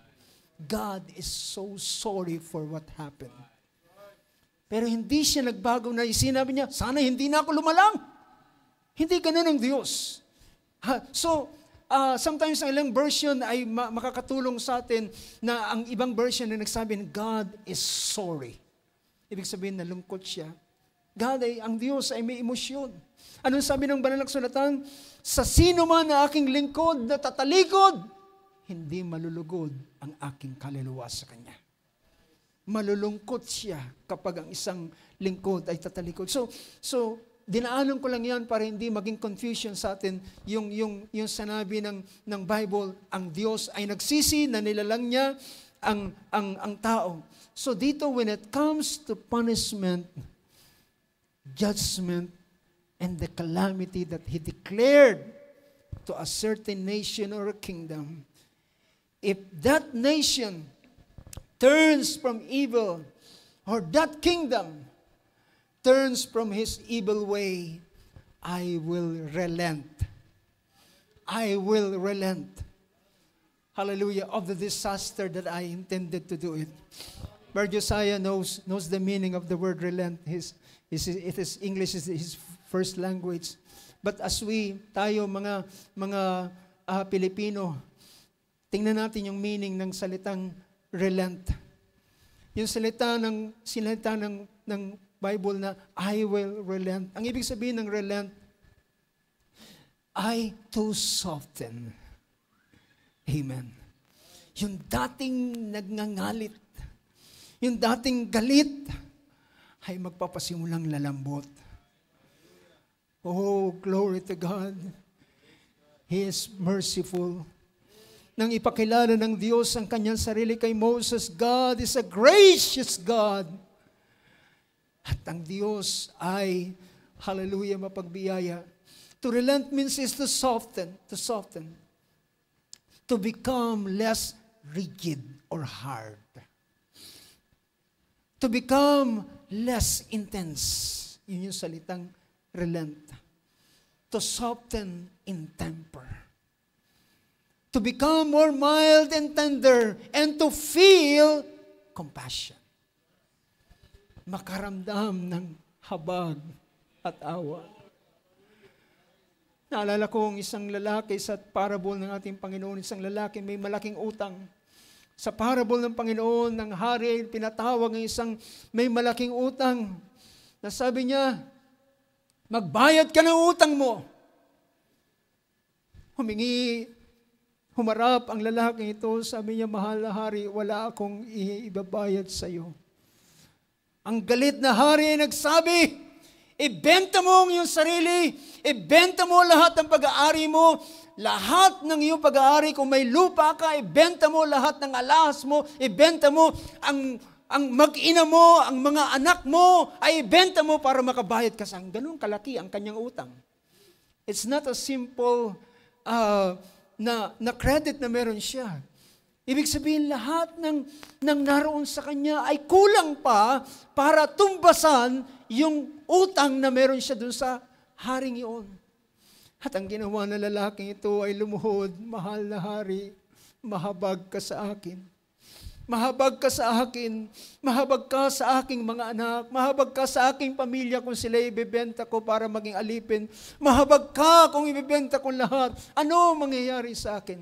A: God is so sorry for what happened. Pero hindi siya nagbago na sinabi niya, sana hindi na ako lumalang. Hindi ganun ang Diyos. Sometimes ang ilang version ay makakatulong sa atin na ang ibang version na nagsabi, God is sorry. Ibig sabihin, nalungkot siya. Ang Diyos ay may emosyon. Anong sabi ng banal na kasulatan? Sa sino man na aking lingkod na tatalikod, hindi malulugod ang aking kaluluwa sa Kanya. Malulungkot siya kapag ang isang lingkod ay tatalikod. So dinaanan ko lang yan para hindi maging confusion sa atin yung sanabi ng Bible, ang Diyos ay nagsisi na nilalang niya ang tao. So dito, when it comes to punishment, judgment, and the calamity that He declared to a certain nation or a kingdom, if that nation turns from evil, or that kingdom turns from his evil way, I will relent. I will relent. Hallelujah, of the disaster that I intended to do it. Brother Josiah knows the meaning of the word relent. English is his first language. But as tayo mga Pilipino, tingnan natin yung meaning ng salitang relent. Yung salita ng Bible na I will relent. Ang ibig sabihin ng relent ay to soften. Amen. Yung dating nagngangalit, yung dating galit, ay magpapasimulang lalambot. Oh, glory to God. He is merciful. Nang ipakilala ng Diyos ang kanyang sarili kay Moses, God is a gracious God. At ang Diyos ay, hallelujah, mapagbiyaya. To relent means is to soften. To become less rigid or hard. To become less intense. Yun yung salitang relent. To soften in temper. To become more mild and tender, and to feel compassion. Makaramdam ng habag at awa. Naalala ko ang isang lalaki sa parable ng ating Panginoon, isang lalaki may malaking utang. Sa parable ng Panginoon, ng hari, pinatawag ng isang may malaking utang. Na sabi niya, magbayad ka ng utang mo. Humarap ang lalaking ito, sabi niya, mahal na hari, wala akong ibabayad sa iyo. Ang galit na hari ay nagsabi, ibenta mo ang iyong sarili, ibenta mo lahat ng pag-aari mo, lahat ng iyong pag-aari, kung may lupa ka, ibenta mo lahat ng alahas mo, ibenta mo ang mag-ina mo, ang mga anak mo, ay ibenta mo para makabayad ka sa ganun kalaki ang kanyang utang. It's not a simple na credit na meron siya. Ibig sabihin, lahat ng naroon sa kanya ay kulang pa para tumbasan yung utang na meron siya dun sa haring iyon. At ang ginawa ng lalaking ito ay lumuhod, mahal na hari, mahabag ka sa akin. Mahabag ka sa akin, mahabag ka sa aking mga anak, mahabag ka sa aking pamilya kung sila ibibenta ko para maging alipin. Mahabag ka kung ibibenta ko lahat. Ano mangyayari sa akin?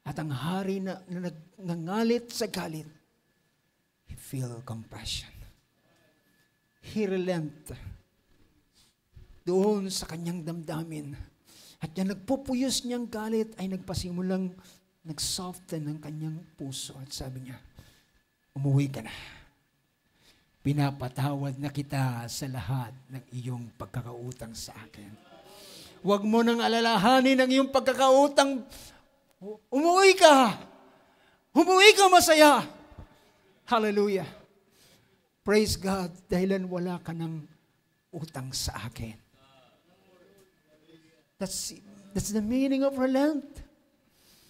A: At ang hari na nangalit sa galit, he feel compassion. He relent doon sa kanyang damdamin. At yung nagpupuyos niyang galit ay nagpasimulang nagsoften ng kanyang puso. At sabi niya, umuwi ka na. Pinapatawad na kita sa lahat ng iyong pagkakautang sa akin. Huwag mo nang alalahanin ang iyong pagkakautang. Umuwi ka. Umuwi ka masaya. Hallelujah. Praise God, dahilan wala ka ng utang sa akin. That's the meaning of relent.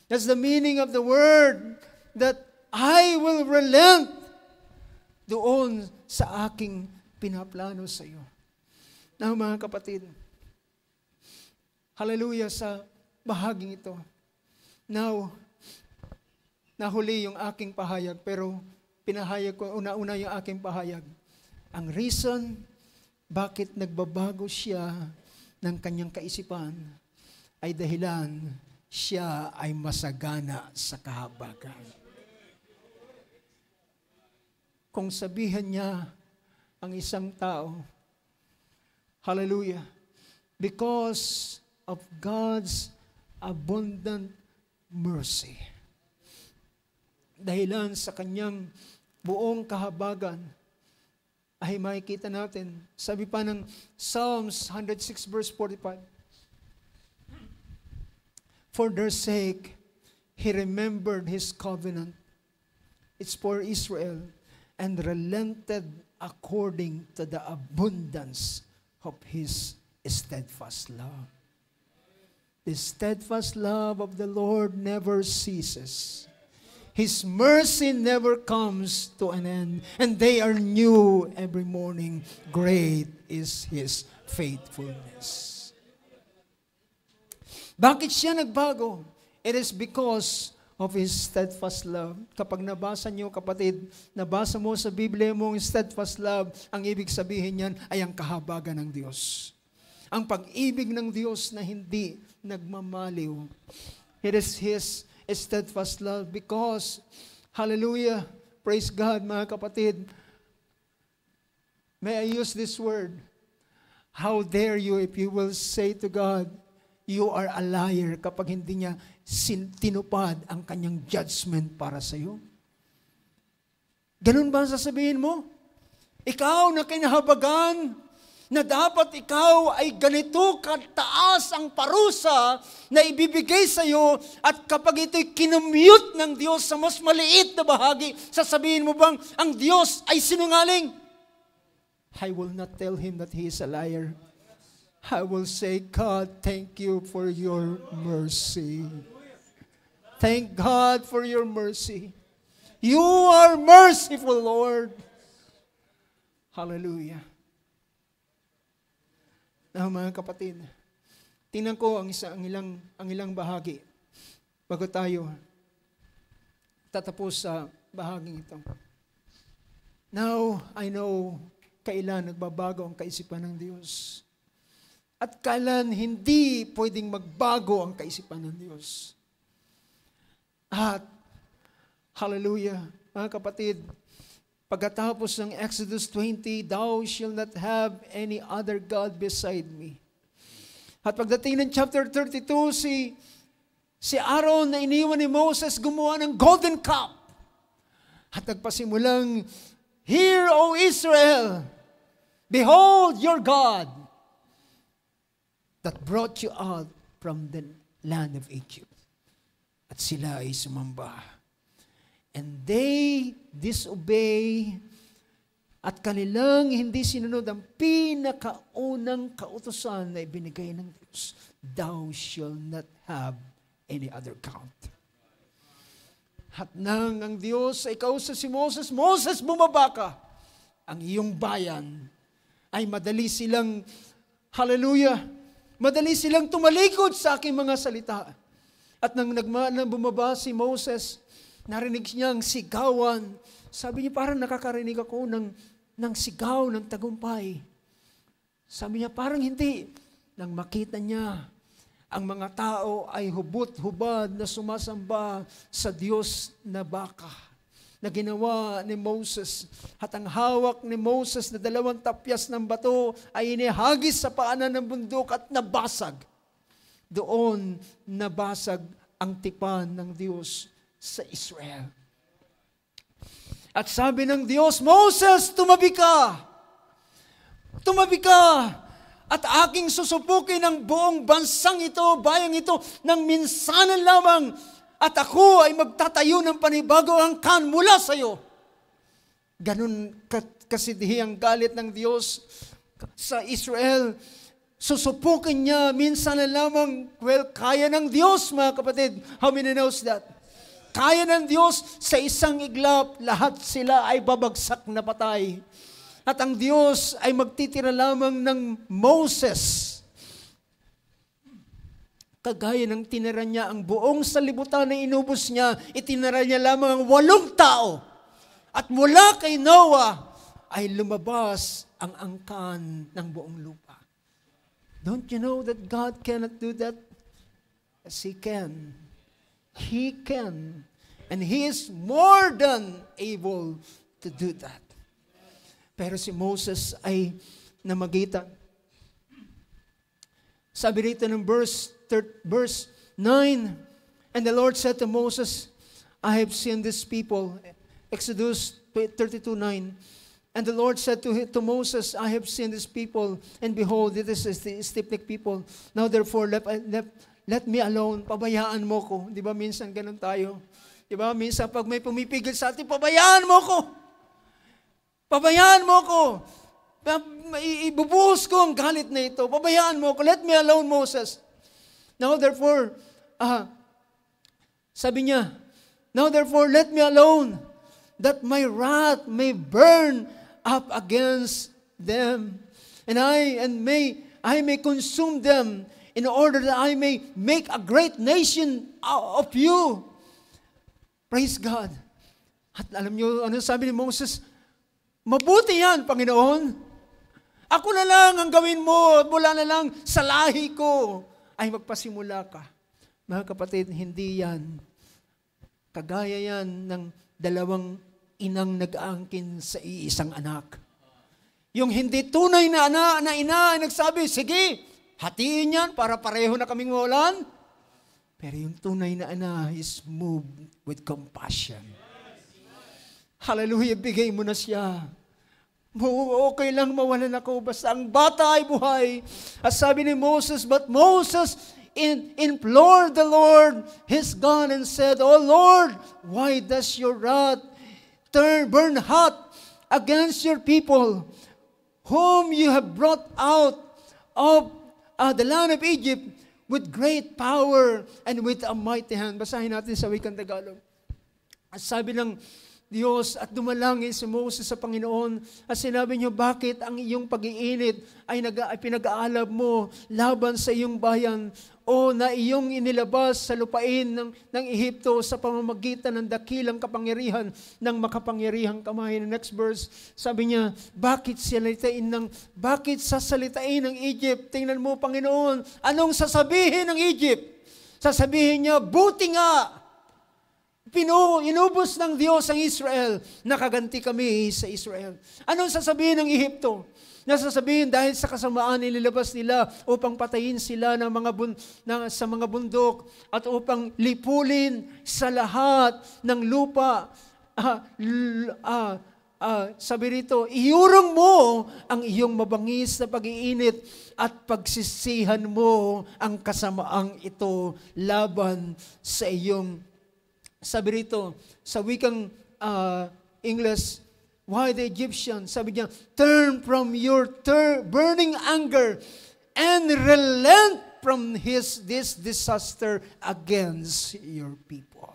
A: That's the meaning of the word that I will relent doon sa aking pinaplano sa iyo. Now, mga kapatid, hallelujah sa bahaging ito. Now, nahuli yung aking pahayag, pero pinahayag ko una-una yung aking pahayag. Ang reason bakit nagbabago siya ng kanyang kaisipan ay dahilan siya ay masagana sa kahabagan. Kung sabihan niya ang isang tao, hallelujah, because of God's abundant mercy, dahilan sa kanyang buong kahabagan, ay makikita natin, sabi pa ng Psalms 106 verse 45, for their sake, He remembered His covenant. It's for Israel, and relented according to the abundance of His steadfast love. The steadfast love of the Lord never ceases. His mercy never comes to an end, and they are new every morning. Great is His faithfulness. Bakit siya nagbago? It is because of His steadfast love. Kapag nabasa niyo, kapatid, nabasa mo sa Biblia mo ang steadfast love, ang ibig sabihin niyan ay ang kahabagan ng Diyos. Ang pag-ibig ng Diyos na hindi nagmamaliw. It is His steadfast love because, hallelujah, praise God mga kapatid, may I use this word? How dare you if you will say to God, you are a liar kapag hindi niya tinupad ang kanyang judgment para sa iyo? Ganun ba ang sasabihin mo? Ikaw na kinahabagan, na dapat ikaw ay ganito kataas ang parusa na ibibigay sa iyo, at kapag ito'y kinumute ng Diyos sa mas maliit na bahagi, sasabihin mo bang ang Diyos ay sinungaling? I will not tell Him that He is a liar. I will say, God, thank you for your mercy. Thank God for your mercy. You are merciful, Lord. Hallelujah. Now, mga kapatid, tingnan ko ang ilang bahagi bago tayo tatapos sa bahaging ito. Now, I know kailan nagbabago ang kaisipan ng Diyos. At kailan hindi pwedeng magbago ang kaisipan ng Diyos. At, hallelujah, mga kapatid, pagkatapos ng Exodus 20, thou shalt not have any other God beside me. At pagdating ng chapter 32, si Aaron na iniwan ni Moses gumawa ng golden cup. At nagpasimulang, hear, O Israel, behold your God that brought you out from the land of Egypt. At sila ay sumamba. And they disobey, at kanilang hindi sinunod ang pinakaunang kautusan na ibinigay ng Diyos. Thou shalt not have any other God. At nang ang Diyos ay kausap si Moses, Moses, bumaba ka. Ang iyong bayan ay madali silang, hallelujah, madali silang tumalikod sa aking mga salita. At nang bumaba si Moses, narinig niya ang sigawan. Sabi niya, parang nakakarinig ako ng sigaw ng tagumpay. Sabi niya, parang hindi. Nang makita niya ang mga tao ay hubot-hubad na sumasamba sa Diyos na baka na ginawa ni Moses. At ang hawak ni Moses na 2 tapyas ng bato ay inihagis sa paanan ng bundok at nabasag. Doon nabasag ang tipan ng Diyos sa Israel. At sabi ng Diyos, Moses, tumabi ka! Tumabi ka! At aking susupukin ang buong bansang ito, bayang ito, ng minsanan lamang. At ako ay magtatayo ng panibagong angkan mula sa iyo. Ganun kasidhi ang galit ng Diyos sa Israel. Susupukin niya minsanan lamang. Well, kaya ng Diyos, mga kapatid. How many knows that? Kaya ng Diyos sa isang iglap, lahat sila ay babagsak na patay. At ang Diyos ay magtitira lamang ng Moses. Kagaya ng tinira niya ang buong salibutan na inubos niya, itinira niya lamang ang 8 tao. At mula kay Noah ay lumabas ang angkan ng buong lupa. Don't you know that God cannot do that? Yes, He can. He can. And He is more than able to do that. Pero si Moses ay namagitan. Sabi rito ng verse 9, and the Lord said to Moses, I have seen this people. Exodus 32:9. And the Lord said to Moses, I have seen this people, and behold, it is the stiff-necked people. Now therefore, let me alone. Pabayaan mo ko. Di ba minsan ganun tayo? Di ba minsan pag may pumipigil sa atin, pabayaan mo ko. Pabayaan mo ko. Ibubuhos ko ang galit na ito. Pabayaan mo ko. Let me alone, Moses. Now therefore, sabi niya, now therefore, let me alone, that my wrath may burn up against them, and I may consume them, in order that I may make a great nation of you. Praise God. At alam niyo, ano sabi ni Moses? Mabuti yan, Panginoon. Ako na lang ang gawin mo, mula na lang sa lahi ko ay magpasimula ka. Mga kapatid, hindi yan. Kagaya yan ng 2 inang nag-aangkin sa iisang anak. Yung hindi tunay na ina ay nagsabi, sige, hatiin yan para pareho na kaming walan. Pero yung tunay na ana is moved with compassion. Hallelujah, bigay mo na siya. Okay lang mawalan ako, basta ang bata ay buhay. At sabi ni Moses, but Moses implored the Lord his God and said, O Lord, why does your wrath burn hot against your people, whom you have brought out of the land of Egypt with great power and with a mighty hand? Basahin natin sa wikang Tagalog. At sabi ng Diyos, at dumalangin si Moses sa Panginoon at sinabi niyo, bakit ang iyong pag-iinit ay pinag-aalab mo laban sa iyong bayan o na iyong inilabas sa lupain ng Ehipto sa pamamagitan ng dakilang kapangyarihan ng makapangyarihang kamay? Next verse, sabi niya, bakit sasalitain ng Egypt? Tingnan mo, Panginoon, anong sasabihin ng Egypt? Sasabihin niya, buti nga, inubos ng Diyos ang Israel, nakaganti kami sa Israel. Anong sasabihin ng Ehipto? Nasasabihin dahil sa kasamaan nililabas nila upang patayin sila sa mga bundok at upang lipulin sa lahat ng lupa. Sabi rito, iurong mo ang iyong mabangis na pag-iinit at pagsisihan mo ang kasamaang ito laban sa iyong. Sabi rito, sa wikang English, why the Egyptians, sabi niya, turn from your burning anger and relent from this disaster against your people.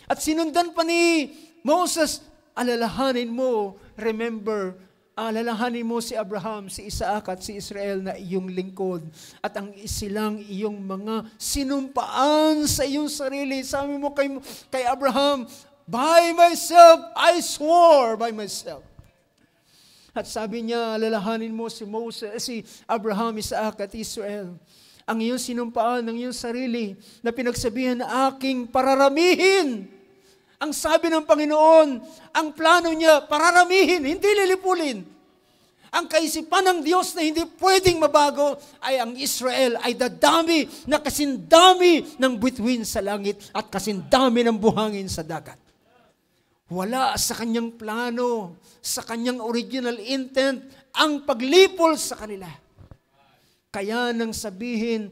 A: At sinundan pa ni Moses, alalahanin mo, remember, alalahanin mo si Abraham, si Isaac at si Israel na iyong lingkod at ang isilang iyong mga sinumpaan sa iyong sarili. Sabi mo kay Abraham, by myself, I swore by myself. At sabi niya, alalahanin mo si Abraham, Isaac at Israel. ang iyong sinumpaan ng iyong sarili na pinagsabihan na aking pararamihin. Ang sabi ng Panginoon, ang plano niya, pararamihin, hindi lilipulin. Ang kaisipan ng Diyos na hindi pwedeng mabago ay ang Israel ay dadami na kasindami ng bituin sa langit at kasindami ng buhangin sa dagat. Wala sa kanyang plano, sa kanyang original intent, ang paglipol sa kanila. Kaya nang sabihin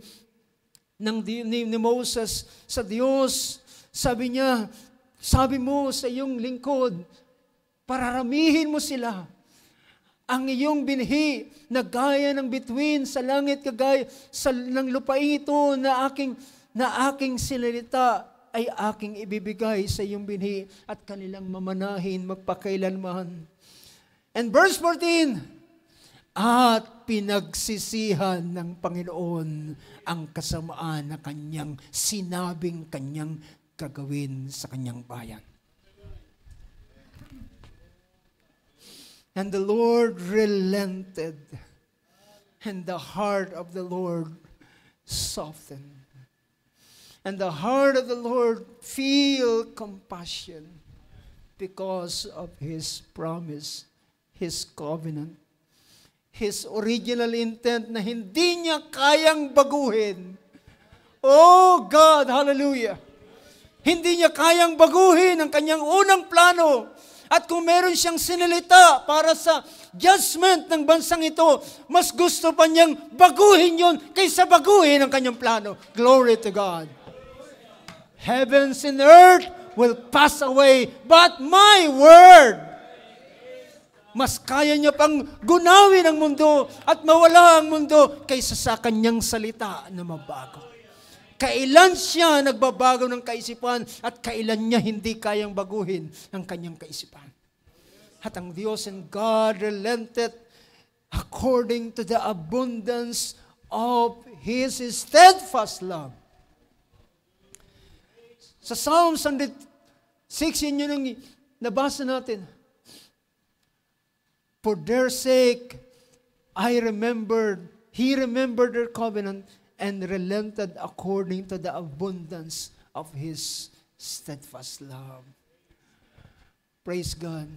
A: ni Moses sa Diyos, sabi niya, sabi mo sa iyong lingkod, pararamihin mo sila. Ang iyong binhi na gaya ng bituin sa langit, kagaya ng lupain ito na aking sinalita ay aking ibibigay sa iyong binhi at kanilang mamanahin magpakailanman. And verse 14, at pinagsisihan ng Panginoon ang kasamaan na kanyang sinabing kanyang gagawin sa kanyang bayan. And the Lord relented, and the heart of the Lord softened. And the heart of the Lord feel compassion because of His promise, His covenant, His original intent na hindi niya kayang baguhin. Oh God, hallelujah! Hindi niya kayang baguhin ang kanyang unang plano. At kung meron siyang sinalita para sa judgment ng bansang ito, mas gusto pa niyang baguhin yon kaysa baguhin ang kanyang plano. Glory to God. Heavens and earth will pass away, but my word, mas kaya niya pang gunawin ang mundo at mawala ang mundo kaysa sa kanyang salita na mabago. Kailan siya nagbabago ng kaisipan at kailan niya hindi kayang baguhin ang kanyang kaisipan. At ang Diyos and God relented according to the abundance of His steadfast love. Sa Psalm 106, yun yung nabasa natin. For their sake, He remembered their covenant and relented according to the abundance of His steadfast love. Praise God.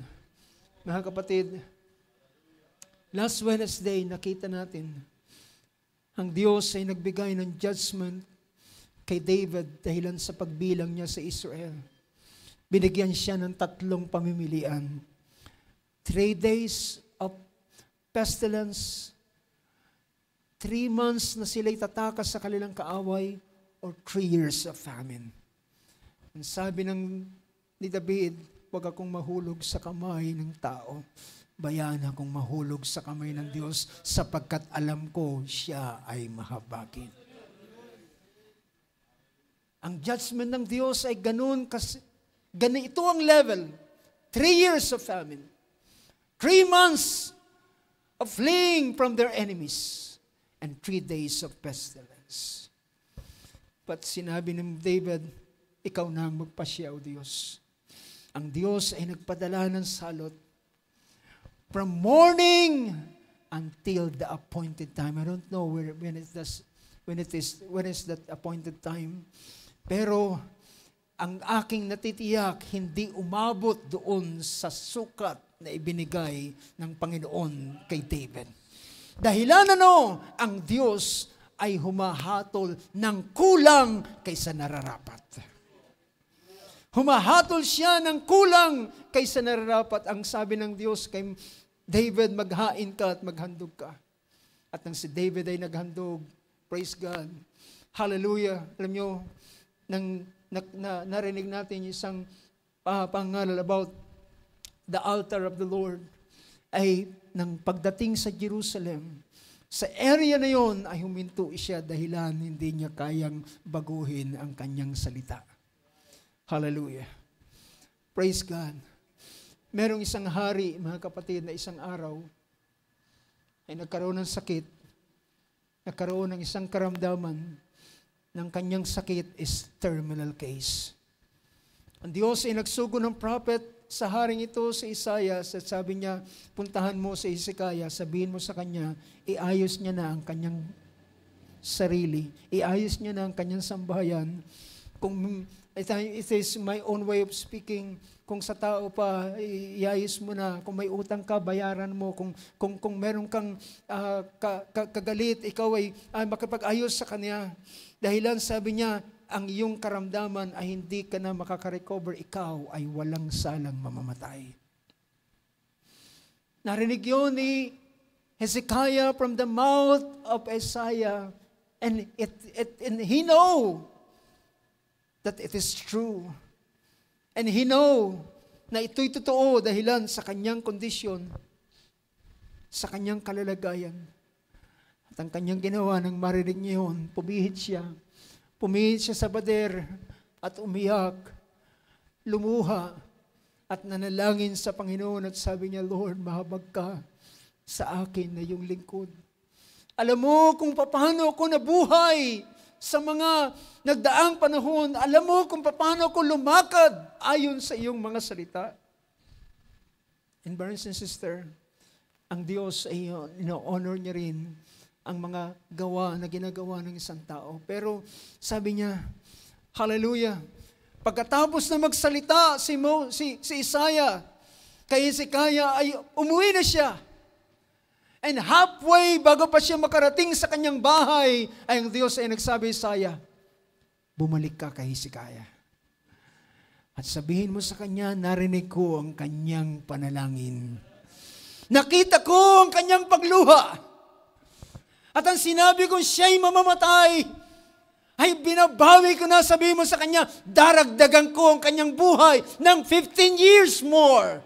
A: Mga kapatid, last Wednesday, nakita natin, ang Diyos ay nagbigay ng judgment kay David dahilan sa pagbilang niya sa Israel. Binigyan siya ng 3 pamimilian. 3 days of pestilence, 3 months na sila'y tatakas sa kanilang kaaway, or 3 years of famine. Ang sabi ni David, huwag akong mahulog sa kamay ng tao, bayan akong mahulog sa kamay ng Diyos, sapagkat alam ko siya ay mahabagin. Ang judgment ng Diyos ay ganun, kasi ito ang level. 3 years of famine. 3 months of fleeing from their enemies. And 3 days of pestilence. But sinabi ng David, ikaw na ang magpasya, O Diyos. Ang Diyos ay nagpadala ng salot from morning until the appointed time. I don't know when is that appointed time. Pero ang aking natitiyak, hindi umabot doon sa sukat na ibinigay ng Panginoon kay David. Dahilan ang Diyos ay humahatol ng kulang kaysa nararapat. Humahatol siya ng kulang kaysa nararapat. Ang sabi ng Diyos kay David, maghain ka at maghandog ka. At nang si David ay naghandog, praise God, hallelujah. Alam nyo, narinig natin isang pangaral about the altar of the Lord, ay nang pagdating sa Jerusalem, sa area na yon ay huminto siya dahilan hindi niya kayang baguhin ang kanyang salita. Hallelujah. Praise God. Merong isang hari, mga kapatid, na isang araw ay nagkaroon ng sakit, nagkaroon ng isang karamdaman, ng kanyang sakit is terminal case. Ang Diyos ay nagsugo ng prophet sa haring ito sa Isaias at sabi niya, puntahan mo sa Hezekiah, sabihin mo sa kanya, iayos niya na ang kanyang sarili. Iayos niya na ang kanyang sambahayan. Kung it is my own way of speaking, kung sa tao pa, iayos mo na. Kung may utang ka, bayaran mo. Kung meron kang kagalit, ikaw ay makipag-ayos sa kanya. Dahilan, sabi niya, ang iyong karamdaman ay hindi ka na makaka-recover, ikaw ay walang salang mamamatay. Narinig yun ni Hezekiah from the mouth of Isaiah, and he know that it is true. And he know na ito'y totoo dahilan sa kanyang kondisyon, sa kanyang kalalagayan. At ang kanyang ginawa nang marinig niya yun, pumihit siya sa pader at umiyak, lumuha at nanalangin sa Panginoon at sabi niya, Lord, mahabag ka sa akin na yung lingkod. Alam mo kung paano ako nabuhay sa mga nagdaang panahon. Alam mo kung paano ako lumakad ayon sa iyong mga salita. And brothers and sisters, ang Diyos ay ino-honor niya rin ang mga gawa na ginagawa ng isang tao. Pero sabi niya, hallelujah, pagkatapos na magsalita si Isaiah, kay Hezekiah ay umuwi na siya. And halfway, bago pa siya makarating sa kanyang bahay, ay ang Diyos ay nagsabi, Isaiah, bumalik ka kay Hezekiah. At sabihin mo sa kanya, narinig ko ang kanyang panalangin. Nakita ko ang kanyang pagluha. At ang sinabi kong siya'y mamamatay, ay binabawi ko na, sabihin mo sa kanya, daragdagan ko ang kanyang buhay ng 15 years more.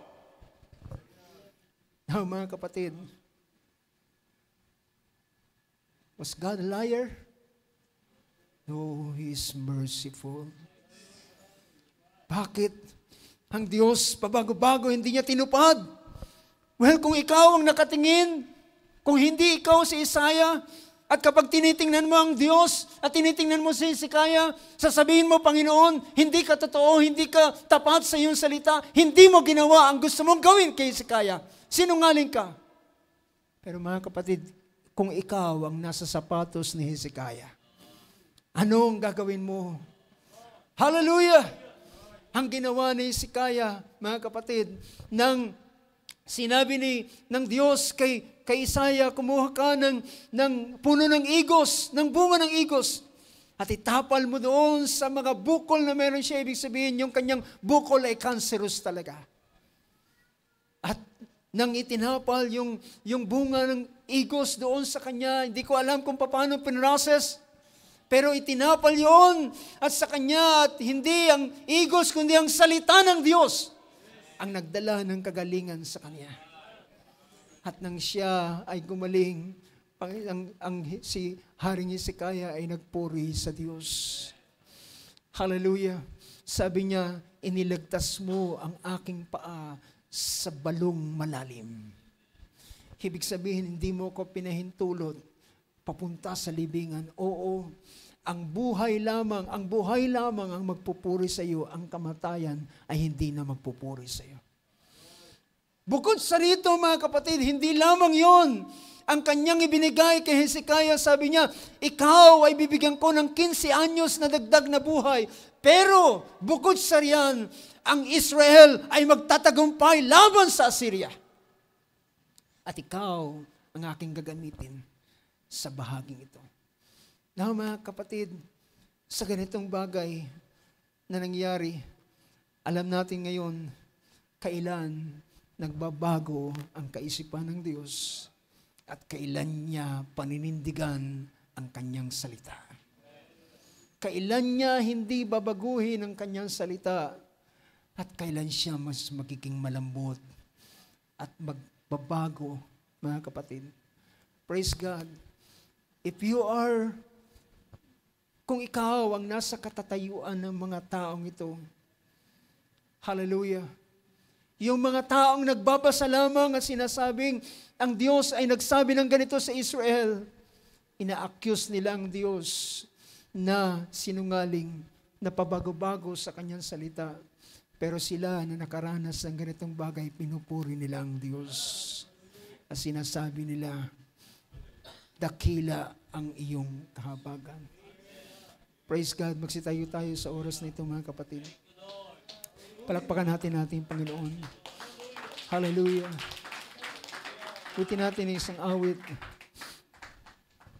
A: Now, mga kapatid, was God a liar? No, He is merciful. Bakit? Ang Diyos, pabago-bago, hindi niya tinupad. Well, kung ikaw ang nakatingin, kung hindi ikaw si Isaiah, at kapag tinitingnan mo ang Diyos, at tinitingnan mo si Hezekiah, sasabihin mo, Panginoon, hindi ka totoo, hindi ka tapat sa iyong salita, hindi mo ginawa ang gusto mong gawin kay Hezekiah. Sinungaling ka. Pero mga kapatid, kung ikaw ang nasa sapatos ni Hezekiah, anong gagawin mo? Hallelujah! Ang ginawa ni Hezekiah, mga kapatid, nang sinabi ng Diyos kay Isaiah, kumuha ka ng puno ng igos, ng bunga ng igos, at itapal mo doon sa mga bukol na meron siya. Ibig sabihin, yung kanyang bukol ay cancerous talaga. At nang itinapal yung bunga ng igos doon sa kanya, hindi ko alam kung paano pinrocess, pero itinapal yon at sa kanya, at hindi ang igos, kundi ang salita ng Diyos ang nagdala ng kagalingan sa kanya. At nang siya ay gumaling, si Haring Hezekiah ay nagpuri sa Diyos. Hallelujah. Sabi niya, inilagtas mo ang aking paa sa balong malalim. Ibig sabihin, hindi mo ko pinahintulot papunta sa libingan. Oo, ang buhay lamang ang magpupuri sa iyo. Ang kamatayan ay hindi na magpupuri sa iyo. Bukod sa rito, mga kapatid, hindi lamang yon ang kanyang ibinigay kay Hezekiah. Sabi niya, ikaw ay bibigyan ko ng 15 anyos na dagdag na buhay. Pero, bukod sa riyan, ang Israel ay magtatagumpay laban sa Assyria. At ikaw ang aking gagamitin sa bahaging ito. Now, mga kapatid, sa ganitong bagay na nangyari, alam natin ngayon kailan nagbabago ang kaisipan ng Diyos at kailan niya paninindigan ang kanyang salita. Kailan niya hindi babaguhin ang kanyang salita at kailan siya mas magiging malambot at magbabago, mga kapatid. Praise God. Kung ikaw ang nasa katatayuan ng mga taong ito, hallelujah, yung mga taong nagbabasa lamang at sinasabing, ang Diyos ay nagsabi ng ganito sa Israel, ina-accuse nila ang Diyos na sinungaling, na pabago-bago sa kanyang salita. Pero sila na nakaranas ng ganitong bagay, pinupuri nila ang Diyos. At sinasabi nila, dakila ang iyong kahabagan. Praise God. Magsitayo tayo sa oras na ito, mga kapatid. Palakpakan natin ang Panginoon. Hallelujah. Buti natin isang awit.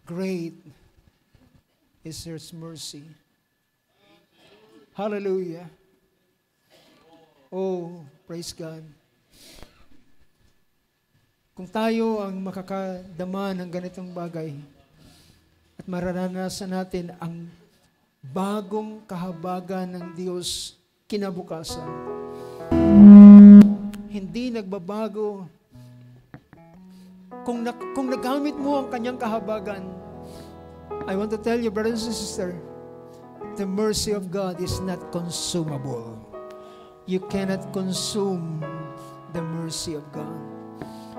A: Great is His mercy. Hallelujah. Oh, praise God. Kung tayo ang makakadama ng ganitong bagay at mararanasan natin ang bagong kahabagan ng Diyos kinabukasan, hindi nagbabago. Kung nagamit mo ang kanyang kahabagan, I want to tell you, brothers and sisters, the mercy of God is not consumable. You cannot consume the mercy of God.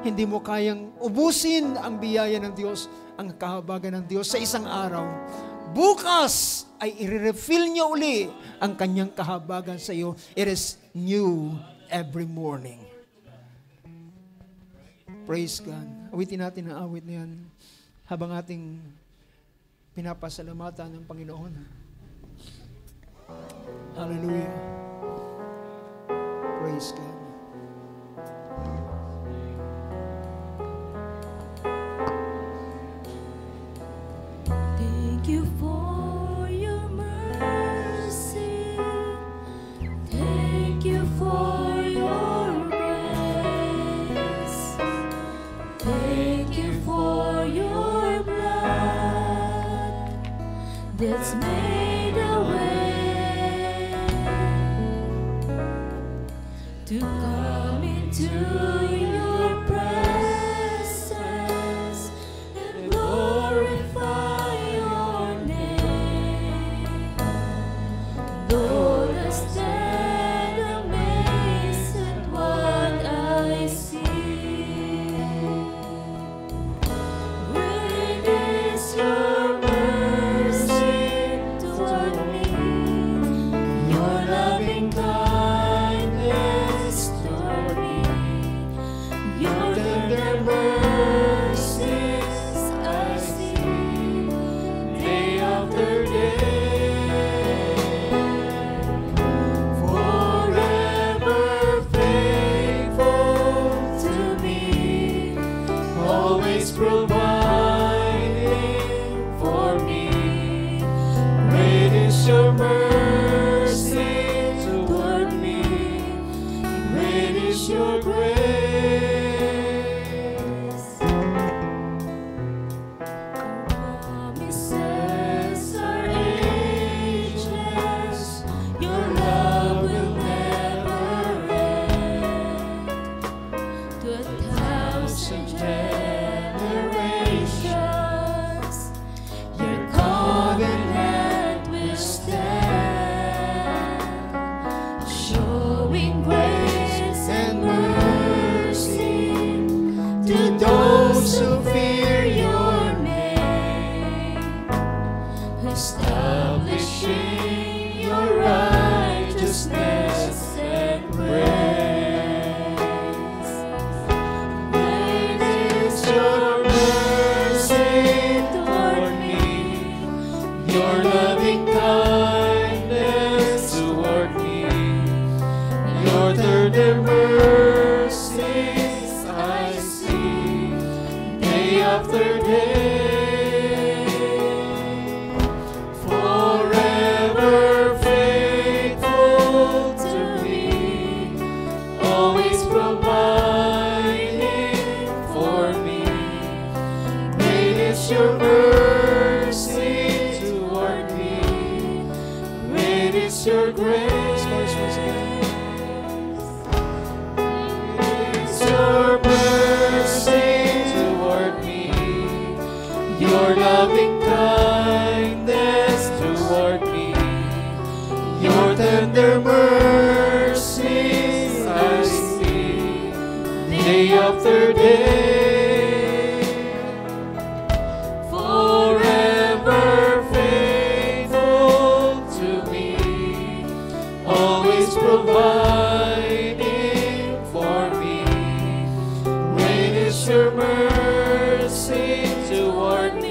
A: Hindi mo kayang ubusin ang biyaya ng Diyos, ang kahabagan ng Diyos sa isang araw. Bukas ay i-refill niya uli ang kanyang kahabagan sa iyo. It is new every morning. Praise God. Awitin natin ang awit na yan habang ating pinapasalamatan ng Panginoon. Hallelujah. Praise God.
B: Thank you for your mercy. Thank you for your grace. Thank you for your blood that's made a way to come into your presence and glorify your name. Lord, I stand amazed at what I see. Great is your mercy toward me, your loving kindness toward me, your tender mercies I see day after day. Forever faithful to me, always providing for me. Great is your mercy toward me. Great is your grace. Promises are ageless. Your love will never end. To 1,000 generations, your covenant will stand, showing grace and mercy to those who fear your name, establishing your righteousness and praise. Great is your mercy toward me, your loving kindness toward me, your tender mercies I see day after day. Forever faithful to me, always providing for me. Great is your mercy toward me. Great is your grace. It's your mercy toward me, your loving kindness toward me, your tender mercies I see day after day. Forever faithful to me, always providing for me. Great is your mercy toward me.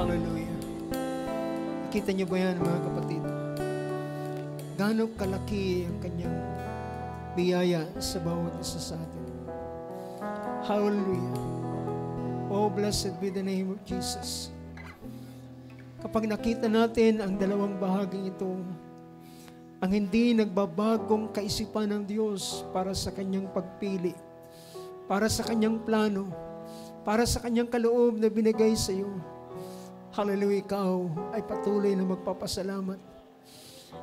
A: Hallelujah. Nakita niyo ba yan, mga kapatid? Gaano kalaki ang kanyang biyaya sa bawat isa sa atin. Hallelujah. Oh, blessed be the name of Jesus. Kapag nakita natin ang dalawang bahaging ito, ang hindi nagbabagong kaisipan ng Diyos para sa kanyang pagpili, para sa kanyang plano, para sa kanyang kaloob na binigay sa iyo. Hallelujah, ikaw ay patuloy na magpapasalamat.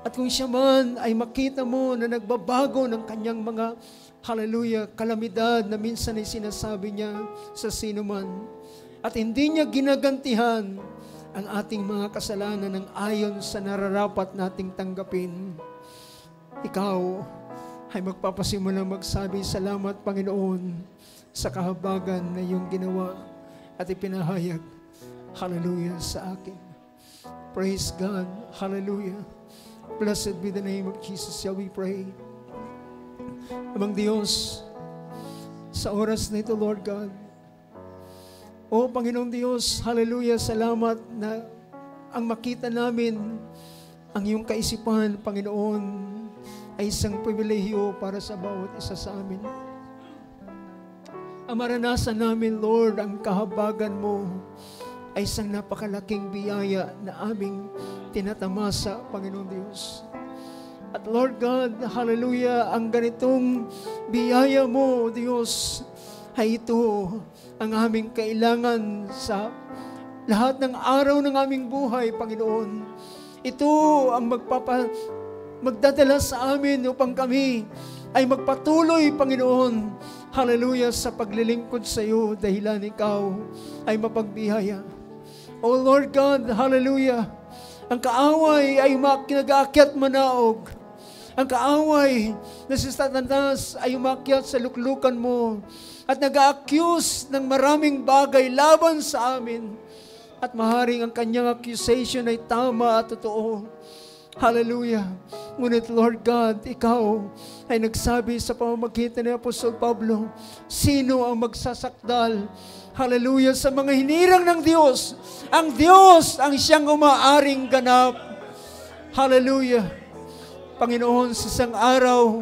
A: At kung siya man ay makita mo na nagbabago ng kanyang mga, hallelujah, kalamidad na minsan ay sinasabi niya sa sino man, at hindi niya ginagantihan ang ating mga kasalanan ng ayon sa nararapat nating tanggapin, ikaw ay magpapasimula magsabi, salamat Panginoon sa kahabagan na iyong ginawa at ipinahayag, hallelujah, sa akin. Praise God, hallelujah. Blessed be the name of Jesus. Shall we pray? Amang Diyos, sa oras na ito, Lord God, O Panginoong Diyos, hallelujah, salamat na ang makita namin ang iyong kaisipan, Panginoon, ay isang pribilehiyo para sa bawat isa sa amin. Ang maranasan namin, Lord, ang kahabagan mo ay isang napakalaking biyaya na aming tinatamasa, Panginoong Diyos. At Lord God, hallelujah, ang ganitong biyaya mo, Diyos, ay ito ang aming kailangan sa lahat ng araw ng aming buhay, Panginoon. Ito ang magdadala sa amin upang kami ay magpatuloy, Panginoon, hallelujah, sa paglilingkod sa iyo dahilan ikaw ay mapagbihaya. O Lord God, hallelujah, ang kaaway ay nag-aakyat manaog. Ang kaaway na si Satanas ay umakyat sa luklukan mo at nag-a-accuse ng maraming bagay laban sa amin. At maaaring ang kanyang accusation ay tama at totoo. Hallelujah. Ngunit Lord God, ikaw ay nagsabi sa pamamagitan ni Apostol Pablo, sino ang magsasakdal, hallelujah, sa mga hinirang ng Diyos? Ang Diyos ang siyang umaaring ganap. Hallelujah. Panginoon, sa isang araw,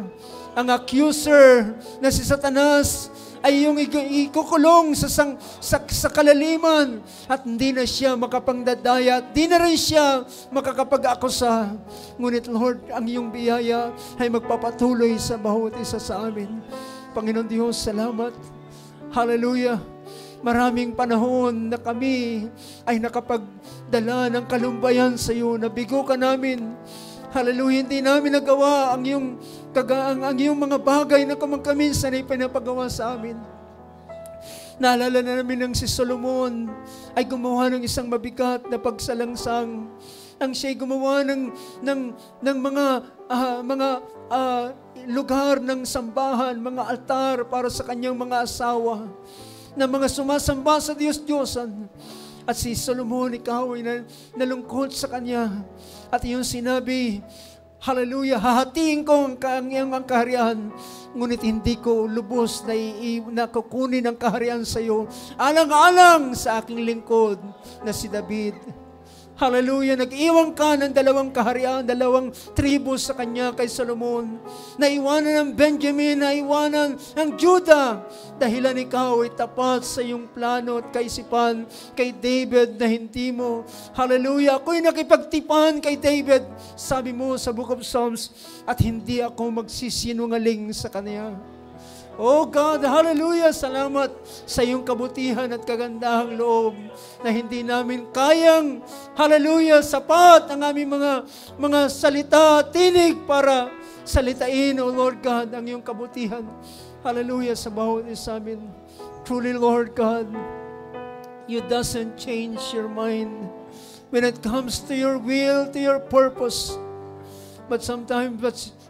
A: ang accuser na si Satanas ay yung ikukulong sa kalaliman at hindi na siya makapangdadaya at di na rin siya makakapag-akusa. Ngunit Lord, ang iyong biyaya ay magpapatuloy sa bawat isa sa amin. Panginoon Diyos, salamat. Hallelujah. Maraming panahon na kami ay nakapagdala ng kalumbayan sa iyo. Nabigo ka namin. Hallelujah, hindi namin nagawa ang iyong mga bagay na kaminsan ay pinapagawa sa amin. Naalala na namin ng si Solomon ay gumawa ng isang mabigat na pagsalangsang. Ang siya'y gumawa ng mga lugar ng sambahan, mga altar para sa kanyang mga asawa, na mga sumasamba sa Diyos-Diyosan. At si Solomon, ikaw ay nalungkot sa kanya. At yung sinabi, hallelujah, hahatiin ko ang kaharian, ngunit hindi ko lubos na kukunin ang kaharian sa iyo, alang-alang sa aking lingkod na si David. Hallelujah, nag-iwan ka ng 2 kaharian, 2 tribo sa kanya kay Solomon. Naiwanan ng Benjamin, naiwanan ng Judah. Dahilan ikaw ay tapat sa iyong plano at kaisipan kay David na hindi mo. Hallelujah, ako'y nakipagtipan kay David, sabi mo sa Book of Psalms, at hindi ako magsisinungaling sa kanya. Oh God, hallelujah, salamat sa iyong kabutihan at kagandahang loob na hindi namin kayang, hallelujah, sapat ang aming mga salita, tinig para salitain, oh Lord God, ang iyong kabutihan. Hallelujah, sa bawat isa amin. Truly, Lord God, you doesn't change your mind when it comes to your will, to your purpose. But sometimes,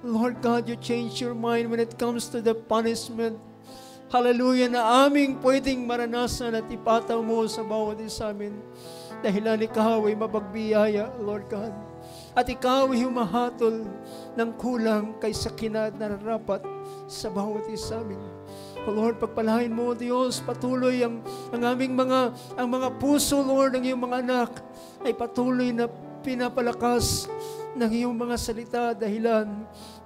A: Lord God, you change your mind when it comes to the punishment. Hallelujah, na aming pwedeng maranasan at ipataw mo sa bawat isa amin. Dahilan ikaw ay mapagbiyaya, Lord God. At ikaw ay humahatol ng kulang kaysa kinararapat sa bawat isa amin. O Lord, pagpalain mo, Diyos, patuloy ang mga puso, Lord, ng iyong mga anak ay patuloy na pinapalakas ng iyong mga salita dahilan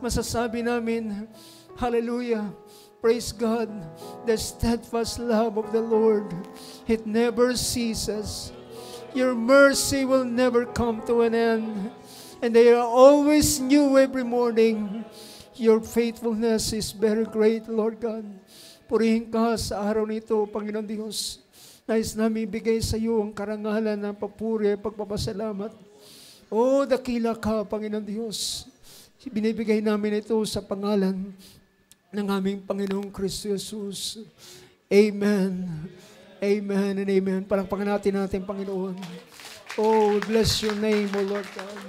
A: masasabi namin, hallelujah, praise God, the steadfast love of the Lord, it never ceases. Your mercy will never come to an end, and they are always new every morning. Your faithfulness is very great, Lord God. Purihin ka sa araw nito, Panginoon Diyos. Nais namin ibigay sa iyo ang karangalan ng papuri at pagpapasalamat. O, dakila ka, Panginoon Diyos. Binibigay namin ito sa pangalan ng aming Panginoong Kristo Jesus. Amen. Amen and amen. Palakpakan natin Panginoon. Oh, bless your name, O Lord God.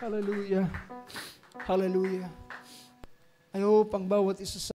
A: Hallelujah. Hallelujah. Ayaw pang bawat isa sa